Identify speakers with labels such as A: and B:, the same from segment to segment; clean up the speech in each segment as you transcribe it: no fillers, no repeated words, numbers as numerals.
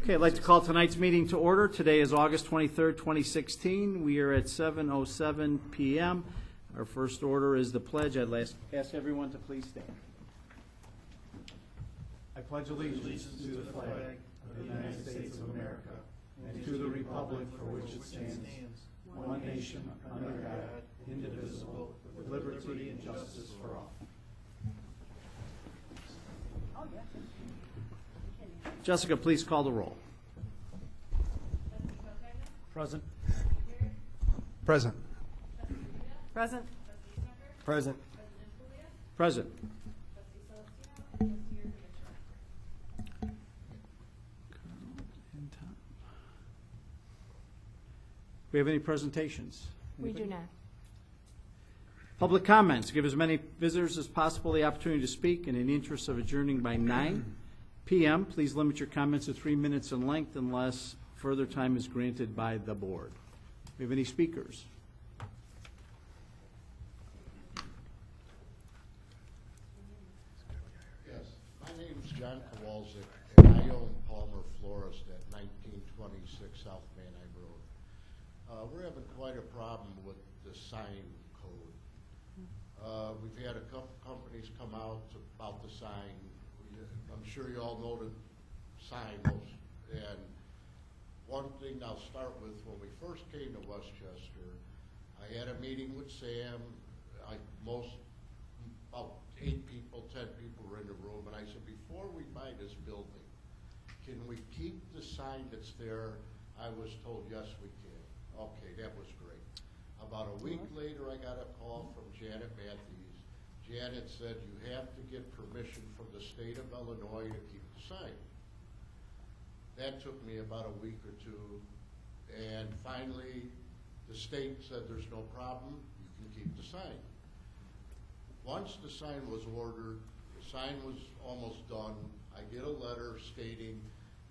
A: Okay, I'd like to call tonight's meeting to order. Today is August 23rd, 2016. We are at 7:07 p.m. Our first order is the pledge. I'd ask everyone to please stand. I pledge allegiance to the flag of the United States of America and to the republic for which it stands, one nation, under God, indivisible, with liberty and justice for all. Jessica, please call the roll.
B: Present.
C: Present.
D: Present.
C: Present.
A: Present. We have any presentations?
D: We do not.
A: Public comments. Give as many visitors as possible the opportunity to speak. And in the interest of adjourning by 9 p.m., please limit your comments to 3 minutes in length unless further time is granted by the board. We have any speakers?
E: Yes, my name is John Kowalczyk, and I own Palmer Florist at 1926 South Van Nuys Road. We're having quite a problem with the sign code. We've had a couple companies come out about the sign. I'm sure you all know the signs. And one thing I'll start with, when we first came to Westchester, I had a meeting with Sam. About 8 people, 10 people were in the room, and I said, before we buy this building, can we keep the sign that's there? I was told, yes, we can. Okay, that was great. About a week later, I got a call from Janet Matthews. Janet said, you have to get permission from the state of Illinois to keep the sign. That took me about a week or two, and finally, the state said, there's no problem, you can keep the sign. Once the sign was ordered, the sign was almost done, I get a letter stating,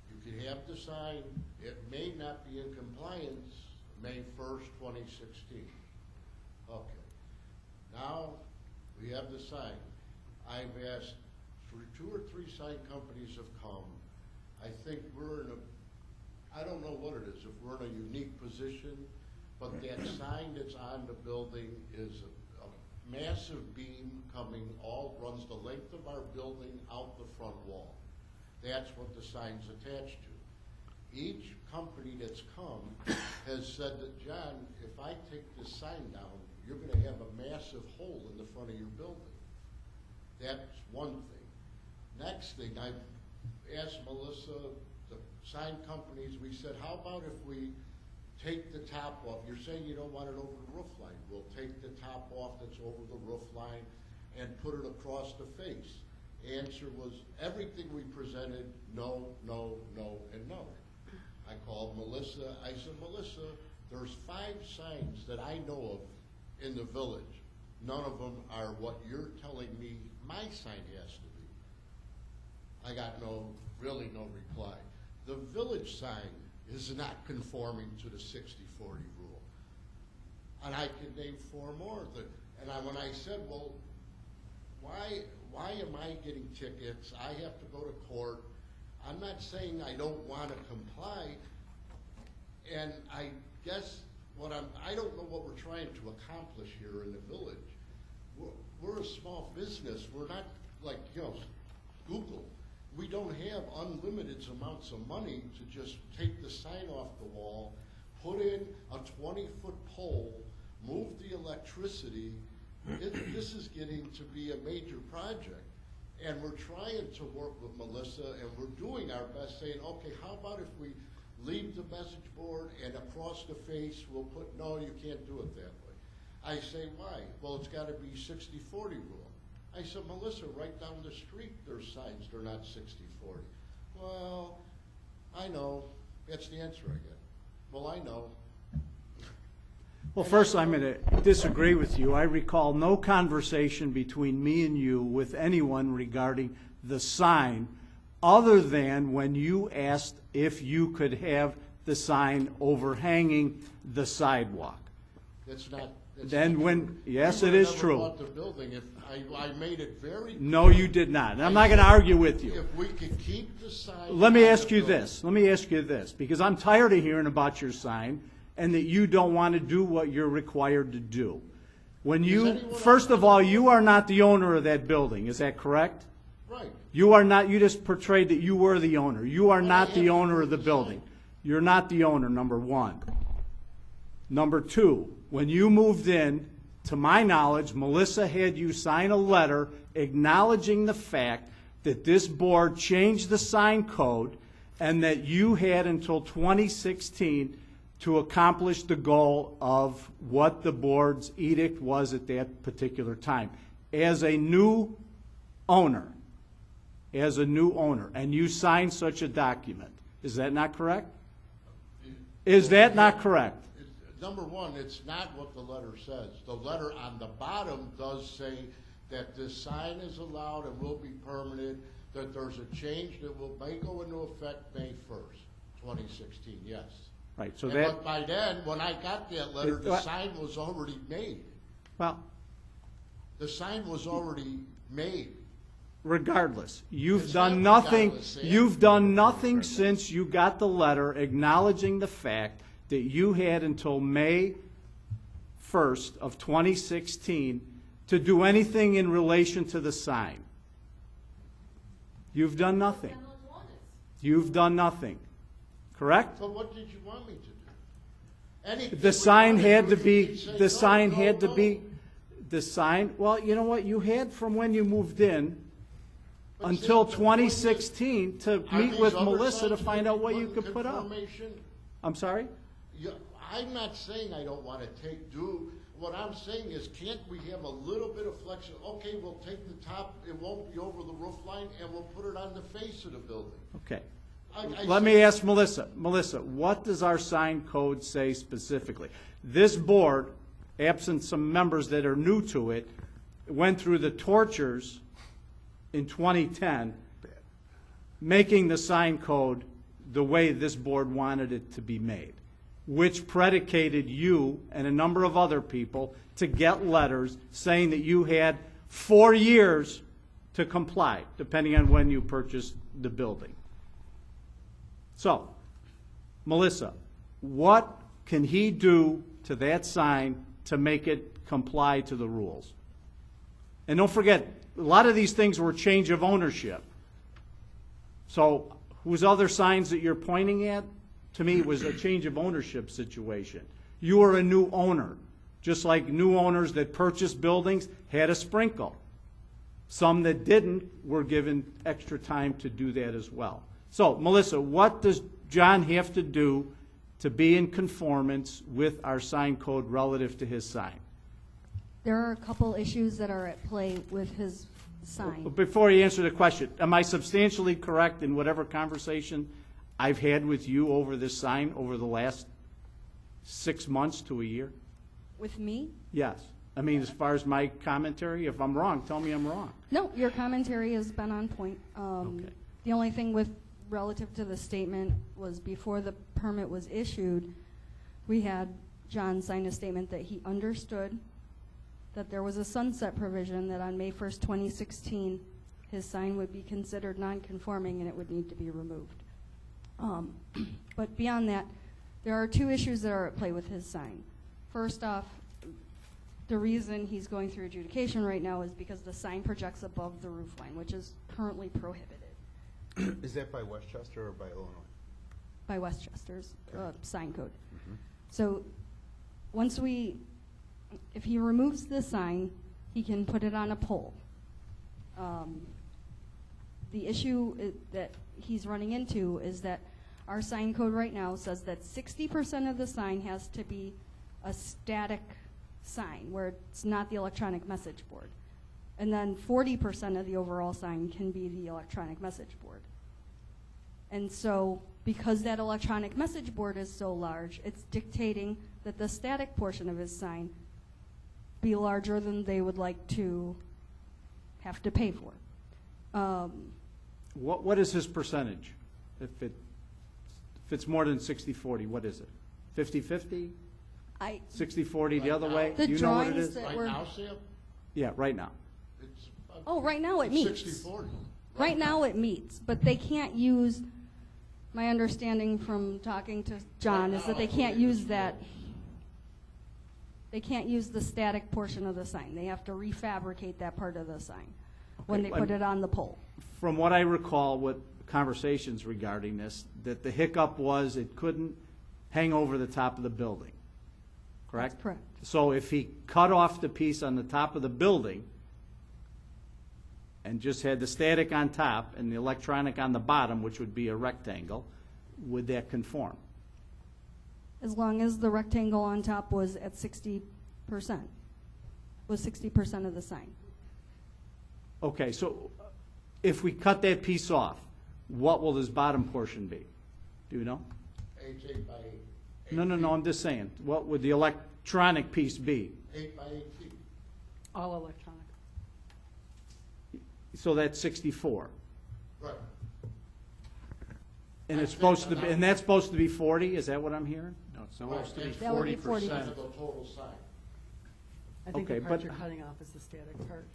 E: you can have the sign, it may not be in compliance May 1st, 2016. Okay. Now, we have the sign. I've asked, 2 or 3 sign companies have come. I think we're in I don't know what it is, if we're in a unique position, but that sign that's on the building is a massive beam coming, runs the length of our building out the front wall. That's what the sign's attached to. Each company that's come has said that, John, if I take this sign down, you're going to have a massive hole in the front of your building. That's one thing. Next thing, I've asked Melissa, the sign companies, we said, how about if we take the top off? You're saying you don't want it over the roof line. We'll take the top off that's over the roof line and put it across the face. Answer was, everything we presented, no, no, no, and no. I called Melissa. I said, Melissa, there's 5 signs that I know of in the village. None of them are what you're telling me my sign has to be. I got really no reply. The village sign is not conforming to the 60-40 rule. And I could name 4 more. When I said, well, why am I getting tickets? I have to go to court. I'm not saying I don't want to comply, and I guess I don't know what we're trying to accomplish here in the village. We're a small business. We're not like, Google. We don't have unlimited amounts of money to just take the sign off the wall, put in a 20-foot pole, move the electricity. This is getting to be a major project. And we're trying to work with Melissa, and we're doing our best, saying, okay, how about if we leave the message board and across the face we'll put, no, you can't do it that way. I say, why? Well, it's got to be 60-40 rule. I said, Melissa, right down the street there's signs, they're not 60-40. Well, I know. That's the answer I get. Well, I know.
A: Well, first, I'm going to disagree with you. I recall no conversation between me and you with anyone regarding the sign other than when you asked if you could have the sign overhanging the sidewalk.
E: That's not
A: Then when, yes,
E: We
A: it
E: would've
A: is
E: never
A: true.
E: bought the building if I made it very.
A: No, you did not. And I'm not gonna argue with you.
E: If we could keep the sign.
A: Let me
E: on
A: ask
E: the
A: you
E: building.
A: this, let me ask you this, because I'm tired of hearing about your sign and that you don't want to do what you're required to do. When you,
E: anyone
A: first
E: else-
A: of all, you are not the owner of that building, is that correct?
E: Right.
A: You are not, you just portrayed that you were the owner. You are not
E: I
A: the
E: am
A: owner of the
E: the
A: building.
E: sign.
A: You're not the owner, number one. Number two, when you moved in, to my knowledge, Melissa had you sign a letter acknowledging the fact that this board changed the sign code and that you had until 2016 to accomplish the goal of what the board's edict was at that particular time. As a new owner, and you signed such a document. Is that not correct? Is that not correct?
E: Number one, it's not what the letter says. The letter on the bottom does say that this sign is allowed and will be permanent, that there's a change that may go into effect May 1st, 2016, yes.
A: Right, so
E: And
A: that,
E: But by then, when I got that letter, the sign was already made.
A: well,
E: The sign was already made.
A: regardless, you've
E: It's
A: done
E: not
A: nothing,
E: regardless, Sam.
A: you've done nothing since you got the letter acknowledging the fact that you had until May 1st of 2016 to do anything in relation to the sign. You've done nothing. You've done nothing, correct?
E: But what did you want me to do? Anything
A: The
E: we
A: sign
E: wanted
A: had to
E: you
A: be,
E: could say
A: the
E: no,
A: sign
E: no,
A: had to
E: no.
A: be, the sign, well, you know what, you had from when you moved in
E: But
A: until
E: see, the point is,
A: 2016 to
E: are
A: meet
E: these
A: with
E: other
A: Melissa to
E: signs
A: find out what
E: put
A: you
E: in
A: could put up.
E: conformation?
A: I'm sorry?
E: I'm not saying I don't want to do. What I'm saying is, can't we have a little bit of flexion? Okay, we'll take the top, it won't be over the roof line, and we'll put it on the face of the building.
A: Okay.
E: I
A: Let me ask Melissa. Melissa, what does our sign code say specifically? This board, absent some members that are new to it, went through the tortures in 2010, making the sign code the way this board wanted it to be made, which predicated you and a number of other people to get letters saying that you had 4 years to comply, depending on when you purchased the building. So, Melissa, what can he do to that sign to make it comply to the rules? And don't forget, a lot of these things were change of ownership. So, whose other signs that you're pointing at, to me, was a change of ownership situation. You are a new owner, just like new owners that purchased buildings had a sprinkle. Some that didn't were given extra time to do that as well. So, Melissa, what does John have to do to be in conformance with our sign code relative to his sign?
D: There are a couple issues that are at play with his sign.
A: Before you answer the question, am I substantially correct in whatever conversation I've had with you over this sign over the last 6 months to a year?
D: With me?
A: Yes. I mean, as far as my commentary, if I'm wrong, tell me I'm wrong.
D: No, your commentary has been on point.
A: Okay.
D: The only thing with relative to the statement was before the permit was issued, we had John sign a statement that he understood that there was a sunset provision that on May 1st, 2016, his sign would be considered non-conforming and it would need to be removed. But beyond that, there are 2 issues that are at play with his sign. First off, the reason he's going through adjudication right now is because the sign projects above the roof line, which is currently prohibited
C: Is that by Westchester or by Illinois?
D: by Westchester's sign code. So if he removes the sign, he can put it on a pole. The issue that he's running into is that our sign code right now says that 60% of the sign has to be a static sign where it's not the electronic message board. And then 40% of the overall sign can be the electronic message board. And so because that electronic message board is so large, it's dictating that the static portion of his sign be larger than they would like to have to pay for.
A: What is his percentage? If it's more than 60-40, what is it? 50-50?
D: I,
A: 60/40 the other way?
D: The
A: Do you know what it
D: drawings
A: is?
D: that-
E: Right
D: we're-
E: now, Sam,
A: Yeah, right now.
E: it's.
D: oh, right now it
E: it's
D: meets.
E: 60/40.
D: Right now it meets, but they can't use, my understanding from talking to John is that they can't use that. They can't use the static portion of the sign. They have to refabricate that part of the sign when they
A: Okay,
D: put it on the pole.
A: From what I recall with conversations regarding this, that the hiccup was it couldn't hang over the top of the building, correct?
D: That's correct.
A: So if he cut off the piece on the top of the building and just had the static on top and the electronic on the bottom, which would be a rectangle, would that conform?
D: As long as the rectangle on top was at 60%, was 60% of the sign.
A: Okay, so if we cut that piece off, what will this bottom portion be? Do you know?
E: It's 8 by 8.
A: No, I'm just saying, what would the electronic piece be?
E: 8 by 8 feet.
B: All electronic.
A: So that's 64.
E: Right.
A: And it's supposed to be, and that's supposed to be 40, is that what I'm hearing?
F: No, it's supposed to be
D: That would be
F: 40%.
E: Of the total sign.
B: I think
A: Okay,
B: the part
A: but-
B: you're cutting off is the static part.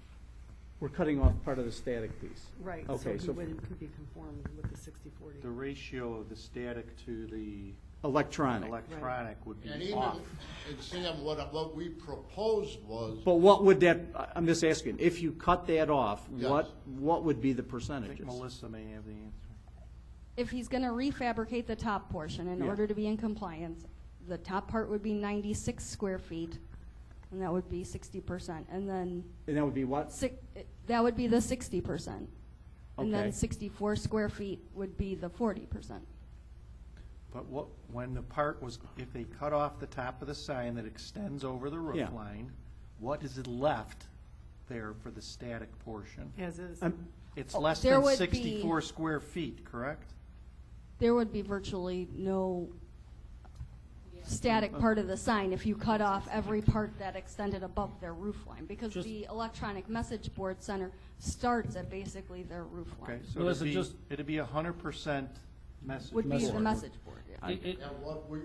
A: We're cutting off part of the static piece.
B: Right, so
A: Okay,
B: he
A: so
B: could be conformed with the 60/40.
F: The ratio of the static to the
A: electronic.
F: electronic would
E: And
F: be
E: even,
F: off.
E: and Sam, what we proposed was,
A: But what would that, I'm just asking, if you cut that off,
E: Yes.
A: what would be the
F: I think
A: percentages?
F: Melissa may have the answer.
D: If he's going to refabricate the top portion in
A: Yeah.
D: order to be in compliance, the top part would be 96 square feet, and that would be 60%. And then
A: And that would be what?
D: that would be the 60%. And
A: Okay.
D: then 64 square feet would be the 40%.
F: But when the part was, if they cut off the top of the sign that extends over the
A: Yeah.
F: roof line, what is left there for the static portion?
B: As is.
F: It's
D: Oh,
F: less
D: there
F: than
D: would
F: 64 square feet, correct?
D: There would be virtually no static part of the sign if you cut off every part that extended above their roof line, because the electronic message board center starts at basically their roof
F: Okay,
D: line.
F: so
G: Melissa,
F: it'd be 100% message.
D: Would be the
F: board.
D: message board, yeah.
E: and what we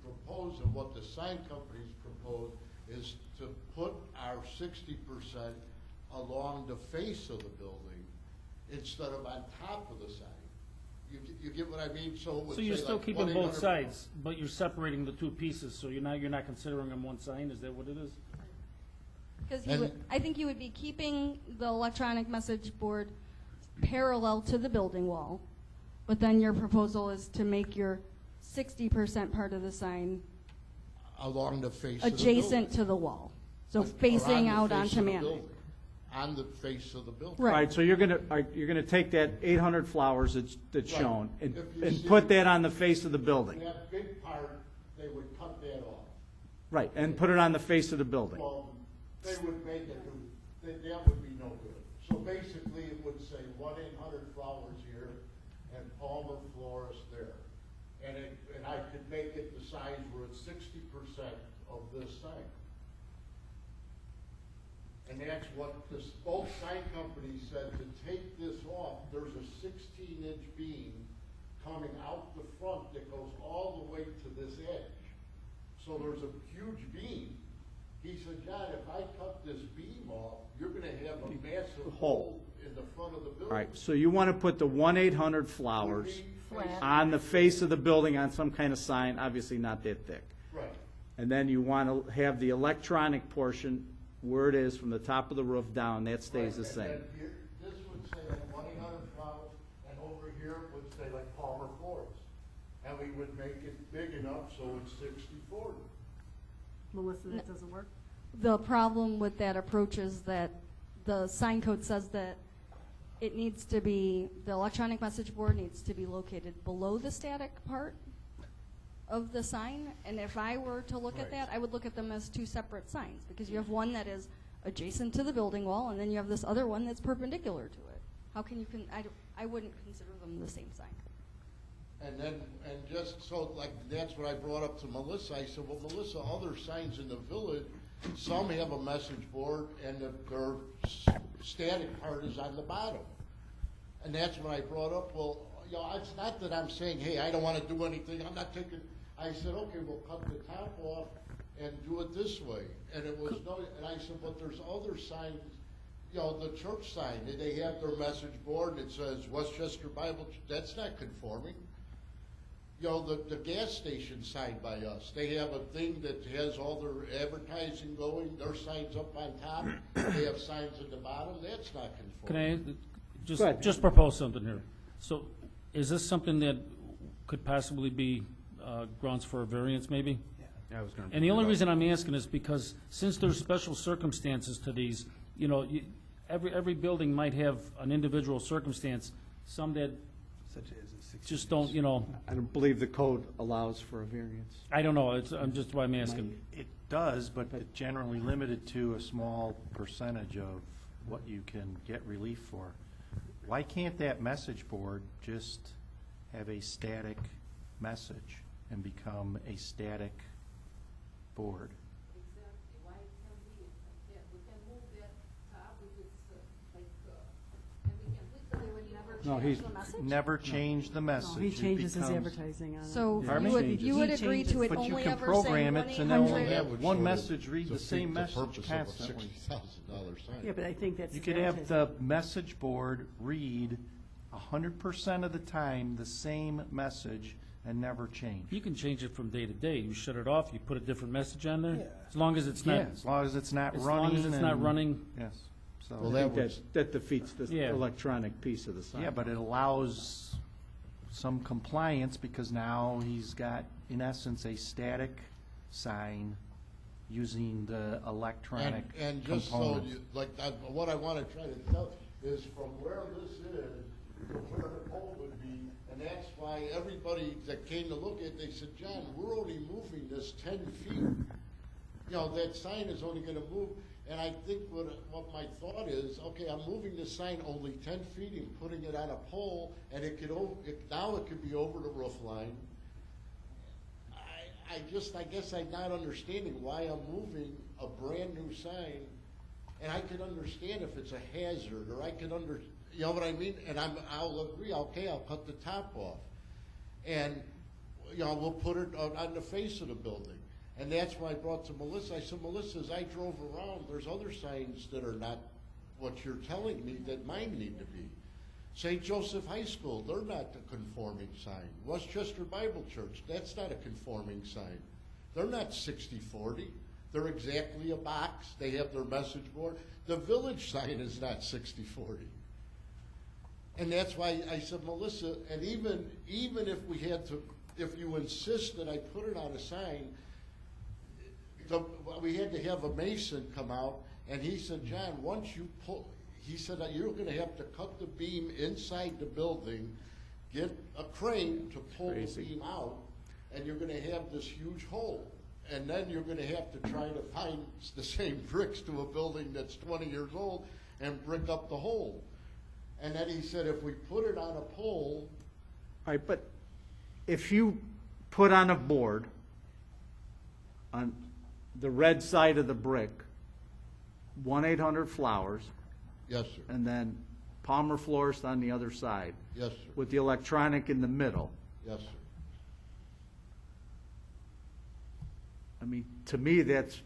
E: propose and what the sign companies propose is to put our 60% along the face of the building instead of on top of the sign. You get what I mean? So it would
G: So you're
E: say
G: still
E: like
G: keeping
E: 1-800
G: both sides, but you're separating the two pieces, so you're not considering them one sign, is that what it is?
D: Because
E: And-
D: I think you would be keeping the electronic message board parallel to the building wall, but then your proposal is to make your 60% part of the sign
E: along the face of the
D: adjacent
E: building.
D: to the wall, so
E: Or on
D: facing
E: the
D: out
E: face
D: onto
E: of the
D: Manor.
E: building. On the face of the building.
A: All right, so you're gonna take that 800 flowers that's
E: Right.
A: shown and
E: If you
A: and
E: see-
A: put that on the face of the building.
E: That big part, they would cut that off.
A: Right, and put it on the face of the building.
E: Well, they would make it, that would be no good. So basically, it would say 1-800-Flowers here and Palmer Florist there. And I could make it the size where it's 60% of this sign. And that's what both sign companies said, to take this off, there's a 16-inch beam coming out the front that goes all the way to this edge. So there's a huge beam. He said, John, if I cut this beam off, you're gonna have a massive hole in the front of the building.
A: All right, so you wanna put the 1-800 flowers
B: Flat.
A: on the face of the building on some kind of sign, obviously not that thick.
E: Right.
A: And then you wanna have the electronic portion where it is from the top of the roof down, that stays the
E: Right,
A: same.
E: and then here, this would say like 1-800-Flowers, and over here it would say like Palmer Florist. And we would make it big enough so it's 60/40.
B: Melissa, that doesn't work?
D: The problem with that approach is that the sign code says that it needs to be, the electronic message board needs to be located below the static part of the sign. And if I were to look at that, I would look at them as two separate signs, because you have one that is adjacent to the building wall, and then you have this other one that's perpendicular to it. How can you, I wouldn't consider them the same sign.
E: And then, and just so, like, that's what I brought up to Melissa. I said, well, Melissa, other signs in the village, some have a message board and their static part is on the bottom. And that's when I brought up, well, you know, it's not that I'm saying, hey, I don't want to do anything, I'm not taking, I said, okay, we'll cut the top off and do it this way. And it was no, and I said, but there's other signs, you know, the church sign, and they have their message board that says Westchester Bible, that's not conforming. You know, the gas station sign by us, they have a thing that has all their advertising going, their sign's up on top, they have signs at the bottom, that's not
G: Can
E: conforming.
G: I
A: Go ahead.
G: just propose something here? So is this something that could possibly be grounds for a variance maybe?
C: Yeah, I was gonna.
G: And the only reason I'm asking is because since there's special circumstances to these, you know, every building might have an individual circumstance, some that
C: Such as a 60
G: just don't, you know,
A: I don't believe the code allows for a variance.
G: I don't know, I'm just why I'm asking.
F: It does, but it's generally limited to a small percentage of what you can get relief for. Why can't that message board just have a static message and become a static board?
H: Exactly, why can't we, like that, we can move that top if it's like, and we can put
D: So they would never
A: No,
D: change
A: he's-
D: the message?
F: Never change the message.
B: He
F: It
B: changes his
F: becomes-
B: advertising on it.
D: So
F: Pardon
D: you
F: me?
D: would, you would
B: He
D: agree
B: changes.
D: to it
F: But you
D: only
F: can
D: ever
F: program
D: saying
F: it to know
D: 1-800?
E: That would
F: one
E: sort of
F: message read the same
E: defeat
F: message
E: purpose of a
F: constantly.
E: $60,000 sign.
B: Yeah, but I think that's.
F: You
B: his
F: could have
B: advertising.
F: the message board read 100% of the time the same message and never change.
G: You can change it from day to day, you shut it off, you put a different message on there, as long as it's not,
F: Yeah, as long as it's not
G: as
F: running.
G: long as it's not
F: and-
G: running.
F: Yes, so.
E: Well,
A: I
E: that
A: think
E: was-
A: that defeats the
G: Yeah.
A: electronic piece of the sign.
F: Yeah, but it allows some compliance because now he's got, in essence, a static sign using the electronic
E: And just so,
F: component.
E: you like, what I want to try to tell is from where this is to where the pole would be, and that's why everybody that came to look at it, they said, John, we're only moving this 10 feet. You know, that sign is only gonna move, and I think what my thought is, okay, I'm moving this sign only 10 feet and putting it on a pole, and now it could be over the roof line. I guess I'm not understanding why I'm moving a brand-new sign, and I can understand if it's a hazard, or I can you know what I mean? And I'll agree, okay, I'll cut the top off. And, you know, we'll put it on the face of the building. And that's why I brought to Melissa, I said, Melissa, as I drove around, there's other signs that are not what you're telling me that mine need to be. St. Joseph High School, they're not a conforming sign. Westchester Bible Church, that's not a conforming sign. They're not 60/40. They're exactly a box. They have their message board. The village sign is not 60/40. And that's why I said, Melissa, and even if we had to, if you insist that I put it on a sign, we had to have a mason come out, and he said, John, once you pull, he said that you're gonna have to cut the beam inside the building, get a crane to pull the
A: Crazy.
E: beam out, and you're gonna have this huge hole. And then you're gonna have to try to find the same bricks to a building that's 20 years old and brick up the hole. And then he said, if we put it on a pole,
A: All right, but if you put on a board on the red side of the brick, 1-800-Flowers,
E: yes, sir,
A: and then Palmer Florist on the other side,
E: yes, sir,
A: with the electronic in the middle,
E: yes, sir.
A: I mean, to me, that's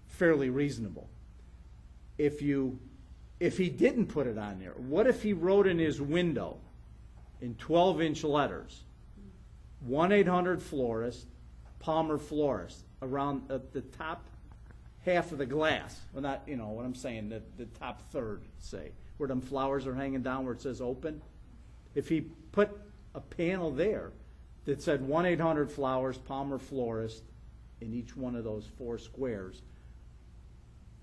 A: fairly reasonable. If he didn't put it on there, what if he wrote in his window in 12-inch letters, 1-800-Florist, Palmer Florist, around the top half of the glass, well, not, you know, what I'm saying, the top third, say, where them flowers are hanging down where it says open? If he put a panel there that said 1-800-Flowers, Palmer Florist, in each one of those 4 squares,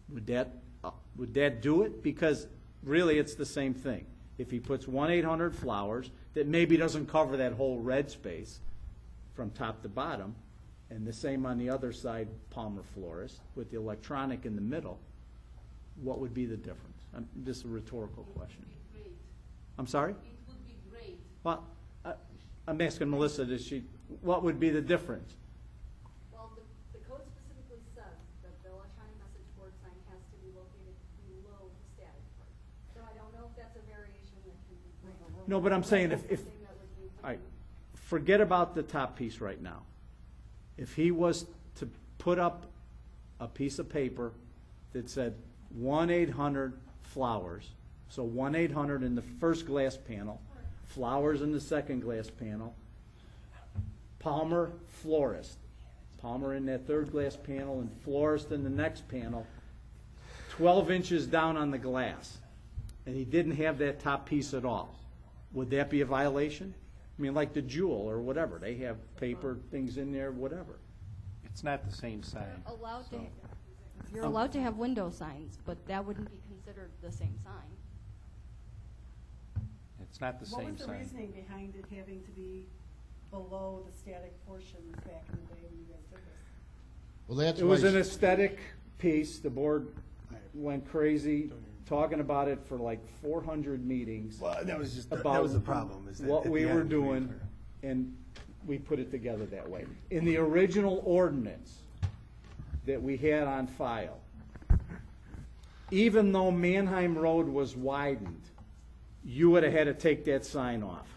A: would that do it? Because really, it's the same thing. If he puts 1-800-Flowers, that maybe doesn't cover that whole red space from top to bottom, and the same on the other side, Palmer Florist, with the electronic in the middle, what would be the difference? This is a rhetorical question.
H: It would be great.
A: I'm sorry?
H: It would be great.
A: Well, I'm asking Melissa, what would be the difference?
D: Well, the code specifically says that the electronic message board sign has to be located below the static part. So I don't know if that's a variation that can be granted.
A: No, but I'm saying if,
D: Something that would be-
A: all right, forget about the top piece right now. If he was to put up a piece of paper that said 1-800-Flowers. So 1-800 in the first glass panel, Flowers in the second glass panel, Palmer Florist. Palmer in that third glass panel and Florist in the next panel, 12 inches down on the glass. And he didn't have that top piece at all. Would that be a violation? I mean, like the Jewel or whatever, they have paper things in there, whatever.
F: It's not the same sign.
D: You're allowed to have window signs, but that wouldn't be considered the same sign.
F: It's not the
B: What
F: same
B: was the
F: sign.
B: reasoning behind it having to be below the static portion back in the day when you guys did this?
E: Well, that's
A: It was
E: why-
A: an aesthetic piece, the board went crazy, talking about it for like 400 meetings.
C: Well, that was just, that
A: about
C: was the problem, is that.
A: what
C: at
A: we
C: the
A: were
C: end,
A: doing, and we put it together that way. In the original ordinance that we had on file, even though Manheim Road was widened, you would have had to take that sign off.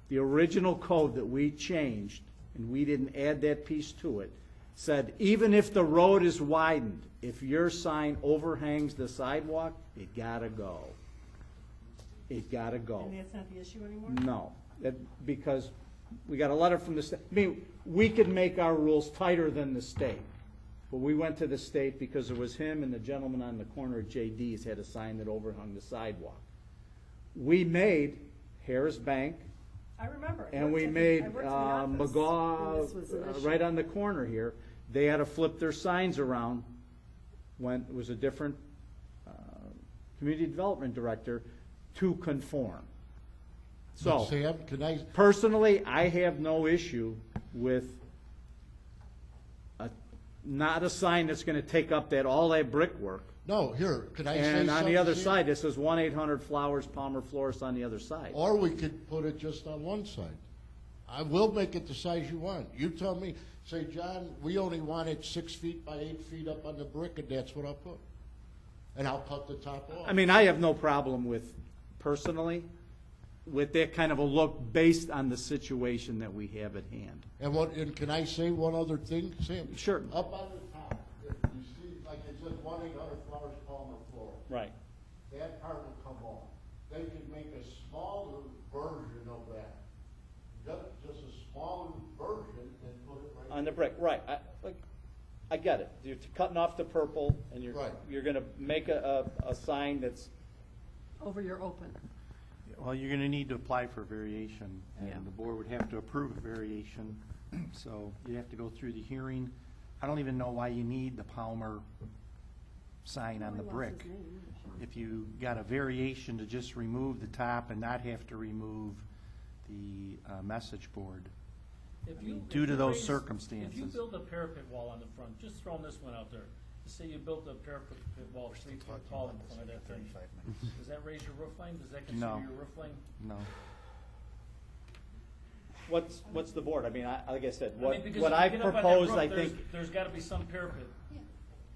A: The original code that we changed, and we didn't add that piece to it, said even if the road is widened, if your sign overhangs the sidewalk, it gotta go. It gotta go.
B: And that's not the issue anymore?
A: No, because we got a letter from the state. I mean, we could make our rules tighter than the state. But we went to the state because it was him and the gentleman on the corner at JD's had a sign that overhung the sidewalk. We made Harris Bank,
B: I remember.
A: and we
B: I
A: made
B: worked in the office when this was an
A: McGaw,
B: issue.
A: right on the corner here. They had to flip their signs around when it was a different community development director to conform.
E: But
A: So,
E: Sam, can I,
A: personally, I have no issue with not a sign that's gonna take up all that brickwork.
E: no, here, can I say something?
A: And on the other
E: Sam?
A: side, it says 1-800-Flowers, Palmer Florist on the other side.
E: Or we could put it just on one side. I will make it the size you want. You tell me, say, John, we only want it 6 feet by 8 feet up on the brick, and that's what I'll put. And I'll cut the top off.
A: I mean, I have no problem with, personally, with that kind of a look based on the situation that we have at hand.
E: And can I say one other thing, Sam?
A: Sure.
E: Up on the top, if you see, like it says 1-800-Flowers, Palmer, Florida.
A: Right.
E: That part will come off. They can make a smaller version of that. Just a smaller version and put it right.
A: On the brick, right. I get it. You're cutting off the purple, and
E: Right.
A: you're gonna make a sign that's,
B: Over your open.
F: Well, you're gonna need to apply for variation,
B: Yeah.
F: and the board would have to approve a variation. So you have to go through the hearing. I don't even know why you need the Palmer sign on the
B: Nobody wants
F: brick.
B: his name, sure.
F: If you got a variation to just remove the top and not have to remove the message board.
G: If
F: I
G: you-
F: mean,
G: if
F: due to
G: you
F: those
G: raise-
F: circumstances.
G: If you build a parapet wall on the front, just throwing this one out there, say you built a parapet wall 3 feet tall in front of that thing, does that raise your roof line? Does that consider
F: No.
G: your roof line?
F: No.
A: what's the board? I mean, like I said,
G: I mean, because
A: what
G: if you
A: I
G: get up on that
A: proposed,
G: roof,
A: I
G: there's-
A: think
G: There's gotta be some parapet.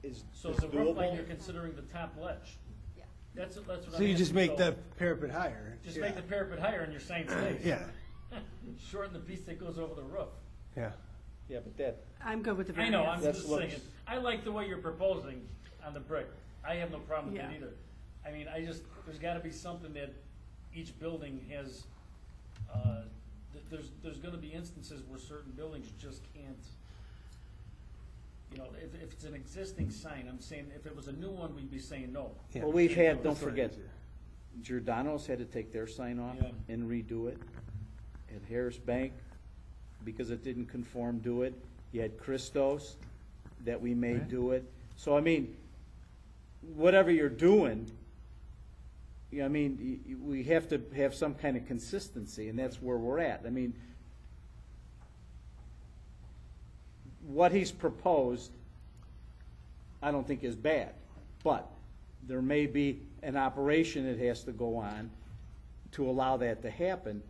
A: is
G: So
A: is
G: the roof line,
A: doable.
G: you're considering the top ledge.
D: Yeah.
G: That's what I'm
C: So you just
G: asking.
C: make
G: So
C: the parapet higher.
G: Just
C: Yeah.
G: make the parapet higher and your sign stays.
C: Yeah,
G: Shorten the piece that goes over the roof.
C: yeah.
A: Yeah, but that,
B: I'm good with the
G: I
B: variance.
G: know, I'm
A: That's
G: just
A: what's-
G: saying, I like the way you're proposing on the brick. I have no problem with it
B: Yeah.
G: either. I mean, there's gotta be something that each building has, there's gonna be instances where certain buildings just can't, you know, if it's an existing sign, I'm saying, if it was a new one, we'd be saying no.
C: Yeah.
A: well, we've had, don't
C: That's what I
A: forget,
C: did.
A: Giordano's had to take their sign off
G: Yeah.
A: and redo it. At Harris Bank, because it didn't conform, do it. You had Christos that we made
F: Right.
A: do it. So, I mean, whatever you're doing, I mean, we have to have some kind of consistency, and that's where we're at. I mean, what he's proposed, I don't think is bad, but there may be an operation that has to go on to allow that to happen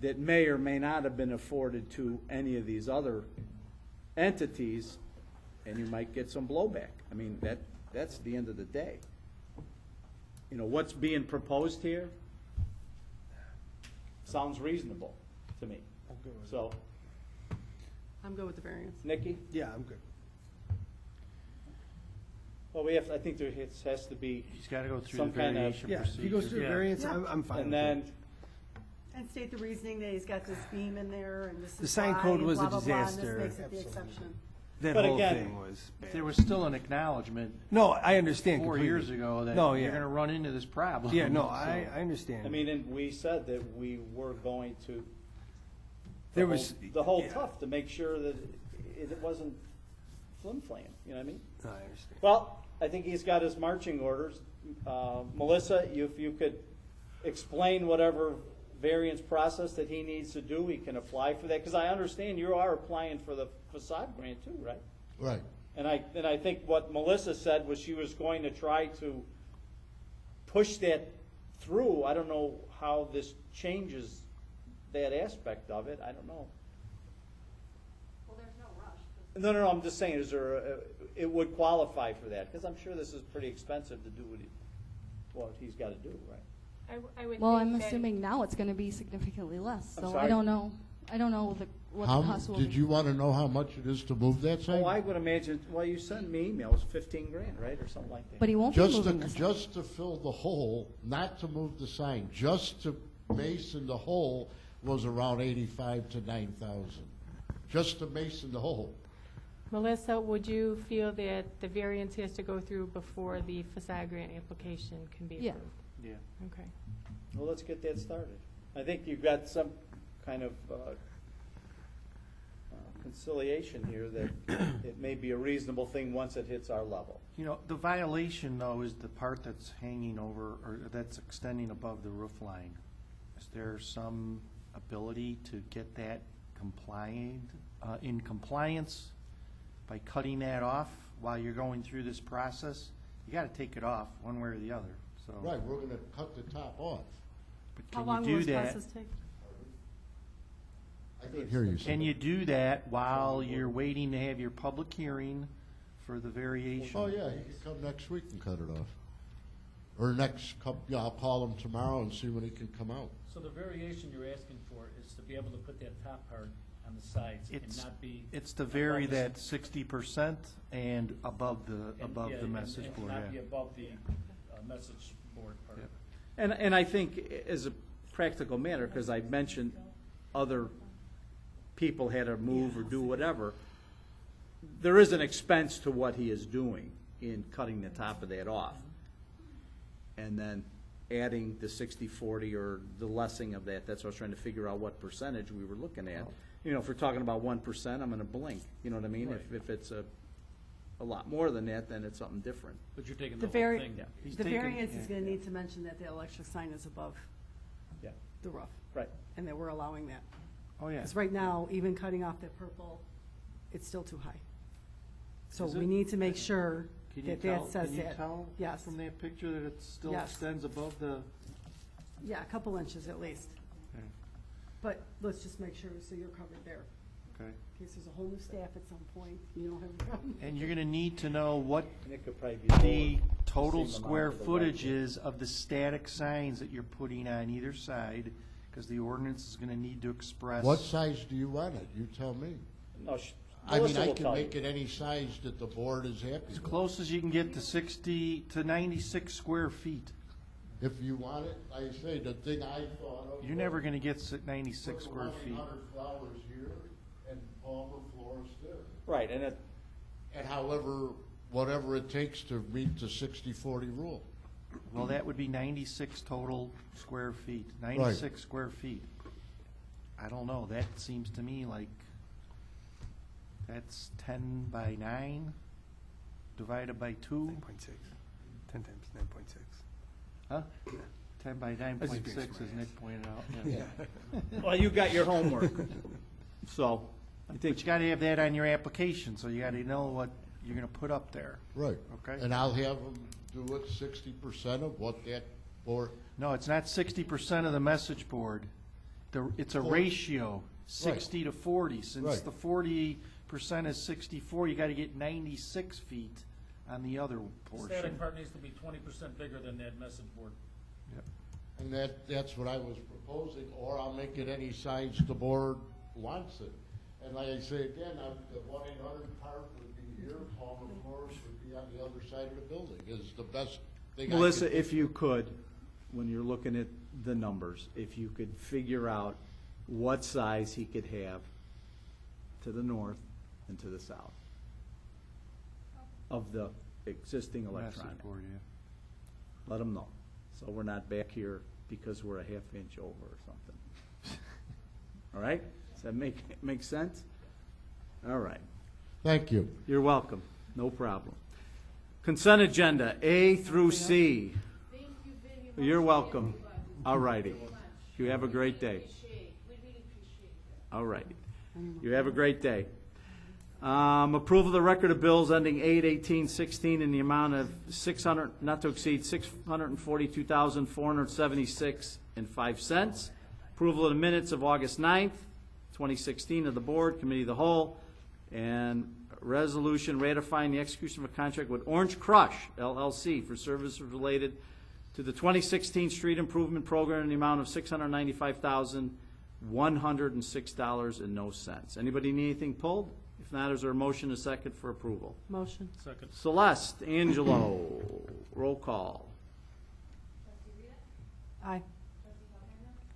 A: that may or may not have been afforded to any of these other entities, and you might get some blowback. I mean, that's the end of the day. You know, what's being proposed here sounds reasonable to me.
C: I'm good with it.
A: So,
B: I'm good with the variance.
A: Nikki?
C: Yeah, I'm good.
A: Well, we have, I think there has to be,
F: He's gotta go through the
A: Some kind of-
F: variation
C: Yeah,
F: procedure.
C: if he goes through a
F: Yeah.
C: variance,
B: Yeah.
C: I'm fine
A: and
C: with
A: then,
C: it.
B: And state the reasoning that he's got this beam in there and this is
C: The sign
B: why,
C: code
B: and
C: was a
B: blah, blah, blah, and
C: disaster.
B: this makes it the exception.
C: That
A: But
C: whole
A: again-
C: thing was
F: If
C: bad.
F: there was still an acknowledgement
C: No, I understand
F: 4
C: completely.
F: years ago that
C: No,
F: you're
C: yeah.
F: gonna run into this problem.
C: Yeah, no,
F: so-
C: I understand.
A: I mean, and we said that we were going to.
C: There was-
A: The whole
C: yeah.
A: tough to make sure that it wasn't flim-flam, you know what I mean?
C: No, I understand.
A: Well, I think he's got his marching orders. Melissa, if you could explain whatever variance process that he needs to do, he can apply for that, because I understand you are applying for the facade grant too, right?
E: Right.
A: And I think what Melissa said was she was going to try to push that through. I don't know how this changes that aspect of it, I don't know.
H: Well, there's no rush, 'cause
A: No, I'm just saying, is there, it would qualify for that, because I'm sure this is pretty expensive to do what he's gotta do, right?
I: I would
D: Well,
I: think
D: I'm
I: that-
D: assuming now it's gonna be significantly less,
A: I'm
D: so
A: sorry?
D: I don't know. I don't know what the cost will be.
E: Did you want to know how much it is to move that sign?
A: Oh, I would imagine, well, you sent me emails, 15 grand, right, or something like that?
D: But he won't be
E: Just
D: moving
E: to,
D: this.
E: just to fill the hole, not to move the sign, just to mason the hole was around 85 to 9,000. Just to mason the hole.
I: Melissa, would you feel that the variance has to go through before the facade grant application can be
D: Yeah.
I: approved?
F: Yeah.
I: Okay.
A: Well, let's get that started. I think you've got some kind of conciliation here that it may be a reasonable thing once it hits our level.
F: You know, the violation, though, is the part that's hanging over, or that's extending above the roof line. Is there some ability to get that in compliance by cutting that off while you're going through this process? You gotta take it off, one way or the other, so.
E: Right, we're gonna cut the top off.
F: But
B: How
F: can
B: long
F: you
B: will
F: do
B: this
F: that?
B: process take?
E: I couldn't hear you.
F: Can you do that while you're waiting to have your public hearing for the variation?
E: Oh, yeah, he can come next week and cut it off. Or next, yeah, I'll call him tomorrow and see when he can come out.
G: So the variation you're asking for is to be able to put that top part on the sides and
F: It's,
G: not be.
F: it's to vary
G: above the-
F: that 60% and above the,
G: and-
F: above
G: yeah,
F: the
G: and-
F: message
G: and
F: board,
G: not be
F: yeah.
G: above the message board part.
F: Yep.
A: And I think as a practical matter, because I mentioned other people had to move or do whatever, there is an expense to what he is doing in cutting the top of that off. And then adding the 60/40 or the lessing of that. That's what I was trying to figure out what percentage we were looking at. You know, if we're talking about 1%, I'm gonna blink, you know what I mean? If it's a lot more than that, then it's something different.
G: But you're taking
B: The
G: the whole
B: vari-
G: thing.
A: Yeah.
F: He's
B: The
F: taking-
B: variance is
F: yeah,
B: gonna
F: yeah.
B: need to mention that the electric sign is above
A: Yeah,
B: the roof,
A: right.
B: and that we're allowing that.
F: Oh, yeah.
B: Because right now, even cutting off that purple, it's still too high. So
F: Is
B: we
F: it?
B: need to make sure
F: Can you
B: that
F: tell,
B: that says
F: can you
B: that.
F: tell
B: Yes.
F: from that picture that it still
B: Yes.
F: extends above the?
B: Yeah, a couple inches at least.
F: Okay.
B: But let's just make sure, so you're covered there.
F: Okay.
B: In case there's a whole new staff at some point, you don't have a problem.
F: And you're gonna need to know what
A: And it could probably be
F: the
A: lower,
F: total
A: same amount
F: square
A: for the
F: footage
A: right.
F: is of the static signs that you're putting on either side, because the ordinance is gonna need to express.
E: What size do you want it? You tell me.
A: No,
E: I mean,
A: Melissa
E: I
A: will
E: can
A: tell you.
E: make it any size that the board is happy
F: As
E: with.
F: close as you can get to 60 to 96 square feet.
E: If you want it, like I say, the thing I thought of.
F: You're never gonna get 96
E: put
F: square feet.
E: 100 flowers here and Palmer florist there.
A: Right, and it,
E: And however, whatever it takes to meet the 60/40 rule.
F: Well, that would be 96 total square feet, 96 square feet. I don't know, that seems to me like, that's 10 by 9 divided by 2,
C: 9.6. 10 times 9.6.
F: huh? 10 by
C: That's just being
F: 9.6, as
C: smart.
F: Nick pointed out. Yeah.
A: well, you got your homework. So, I
F: But
A: think,
F: you gotta have that on your application, so you gotta know what you're gonna put up there.
E: Right.
F: Okay.
E: And I'll have them do it 60% of what that board,
F: No, it's not 60% of the message board. It's a
E: 40.
F: ratio, 60 to 40. Since
E: Right.
F: the 40% is 64, you gotta get 96 feet on the other
G: The
F: portion.
G: static part needs to be 20% bigger than that message board.
E: and that's what I was proposing, or I'll make it any size the board wants it. And like I say again, the 1-800 part would be your home, of course, would be on the other side of the building, is the best thing I
A: Melissa,
E: could
A: if you could, when you're looking at the numbers, if you could figure out what size he could have to the north and to the south of the existing
F: Message
A: electronic.
F: board, yeah.
A: Let them know. So we're not back here because we're a half inch over or something. All right? Does that make sense? All right.
E: Thank you.
A: You're welcome. No problem. Consent agenda, A through C.
H: Thank you very much.
A: You're welcome.
H: everybody.
A: All righty.
H: Very much.
A: You have a great day.
H: We really appreciate that.
A: All right. You have a great day. Approval of the record of bills ending 8/18/16 in the amount of 600, not to exceed 642,476.05. Approval of the minutes of August 9th, 2016 of the Board, Committee of the Whole, and resolution ratifying the execution of a contract with Orange Crush LLC for services related to the 2016 street improvement program in the amount of $695,106.00. Anybody need anything pulled? If not, is there a motion, a second for approval?
I: Motion.
G: Second.
A: Celeste, Angelo, roll call.
I: Aye.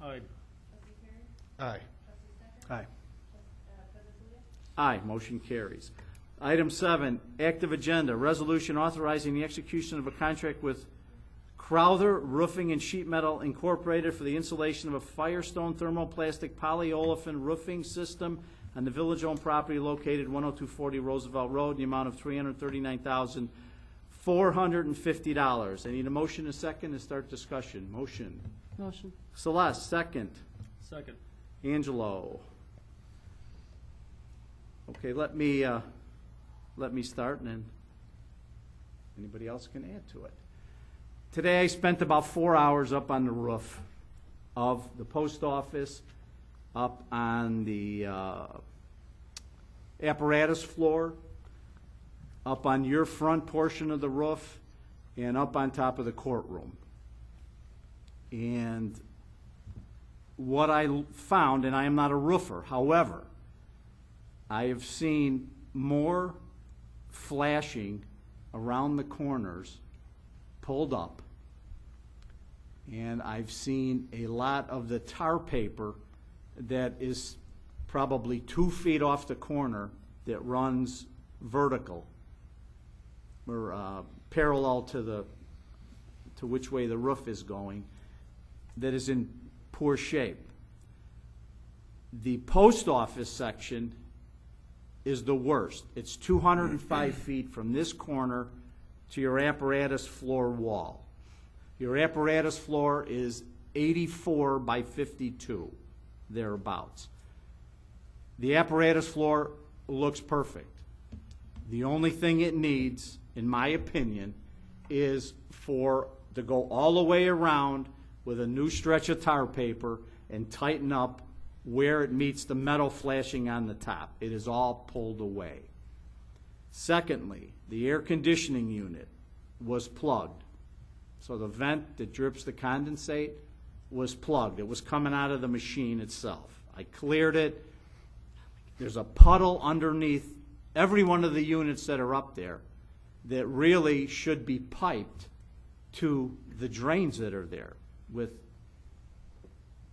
G: Aye.
E: Aye.
A: Aye. Aye, motion carries. Item 7, active agenda, resolution authorizing the execution of a contract with Crowther Roofing and Sheet Metal Incorporated for the installation of a Firestone thermoplastic polyolefin roofing system on the village-owned property located 10240 Roosevelt Road in the amount of $339,450. I need a motion, a second, to start discussion. Motion.
I: Motion.
A: Celeste, second.
G: Second.
A: Angelo. Okay, let me start, and then anybody else can add to it. Today I spent about 4 hours up on the roof of the post office, up on the apparatus floor, up on your front portion of the roof, and up on top of the courtroom. And what I found, and I am not a roofer, however, I have seen more flashing around the corners pulled up, and I've seen a lot of the tar paper that is probably 2 feet off the corner that runs vertical or parallel to which way the roof is going, that is in poor shape. The post office section is the worst. It's 205 feet from this corner to your apparatus floor wall. Your apparatus floor is 84 by 52, thereabouts. The apparatus floor looks perfect. The only thing it needs, in my opinion, is to go all the way around with a new stretch of tar paper and tighten up where it meets the metal flashing on the top. It is all pulled away. Secondly, the air conditioning unit was plugged. So the vent that drips the condensate was plugged. It was coming out of the machine itself. I cleared it. There's a puddle underneath every one of the units that are up there that really should be piped to the drains that are there with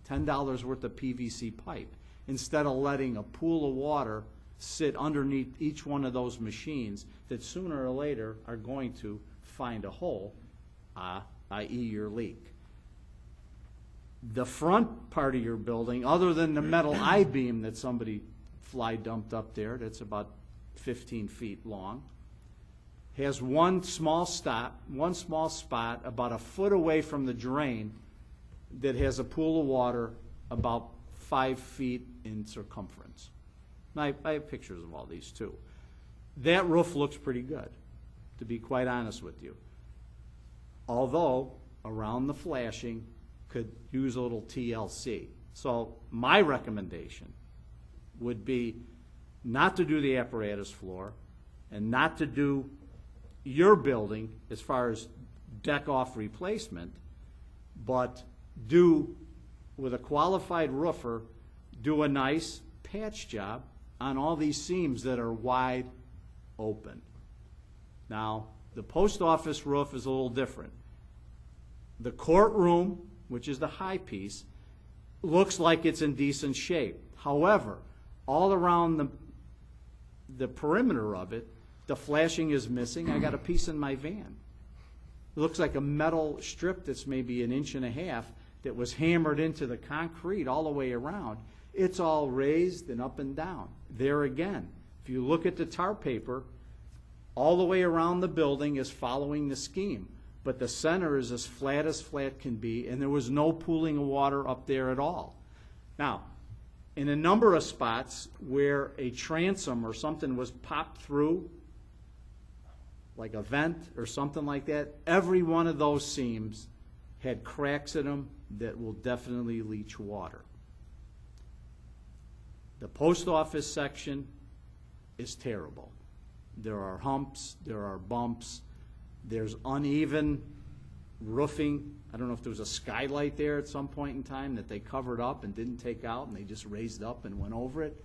A: $10 worth of PVC pipe, instead of letting a pool of water sit underneath each one of those machines that sooner or later are going to find a hole, i.e. your leak. The front part of your building, other than the metal I-beam that somebody fly dumped up there that's about 15 feet long, has one small spot about a foot away from the drain that has a pool of water about 5 feet in circumference. And I have pictures of all these too. That roof looks pretty good, to be quite honest with you. Although, around the flashing, could use a little TLC. So my recommendation would be not to do the apparatus floor and not to do your building as far as deck off replacement, but do, with a qualified roofer, do a nice patch job on all these seams that are wide open. Now, the post office roof is a little different. The courtroom, which is the high piece, looks like it's in decent shape. However, all around the perimeter of it, the flashing is missing. I got a piece in my van. It looks like a metal strip that's maybe 1.5 inches that was hammered into the concrete all the way around. It's all raised and up and down. There again, if you look at the tar paper, all the way around the building is following the scheme, but the center is as flat can be, and there was no pooling of water up there at all. Now, in a number of spots where a transom or something was popped through, like a vent or something like that, every one of those seams had cracks in them that will definitely leach water. The post office section is terrible. There are humps, there are bumps, there's uneven roofing. I don't know if there was a skylight there at some point in time that they covered up and didn't take out and they just raised up and went over it.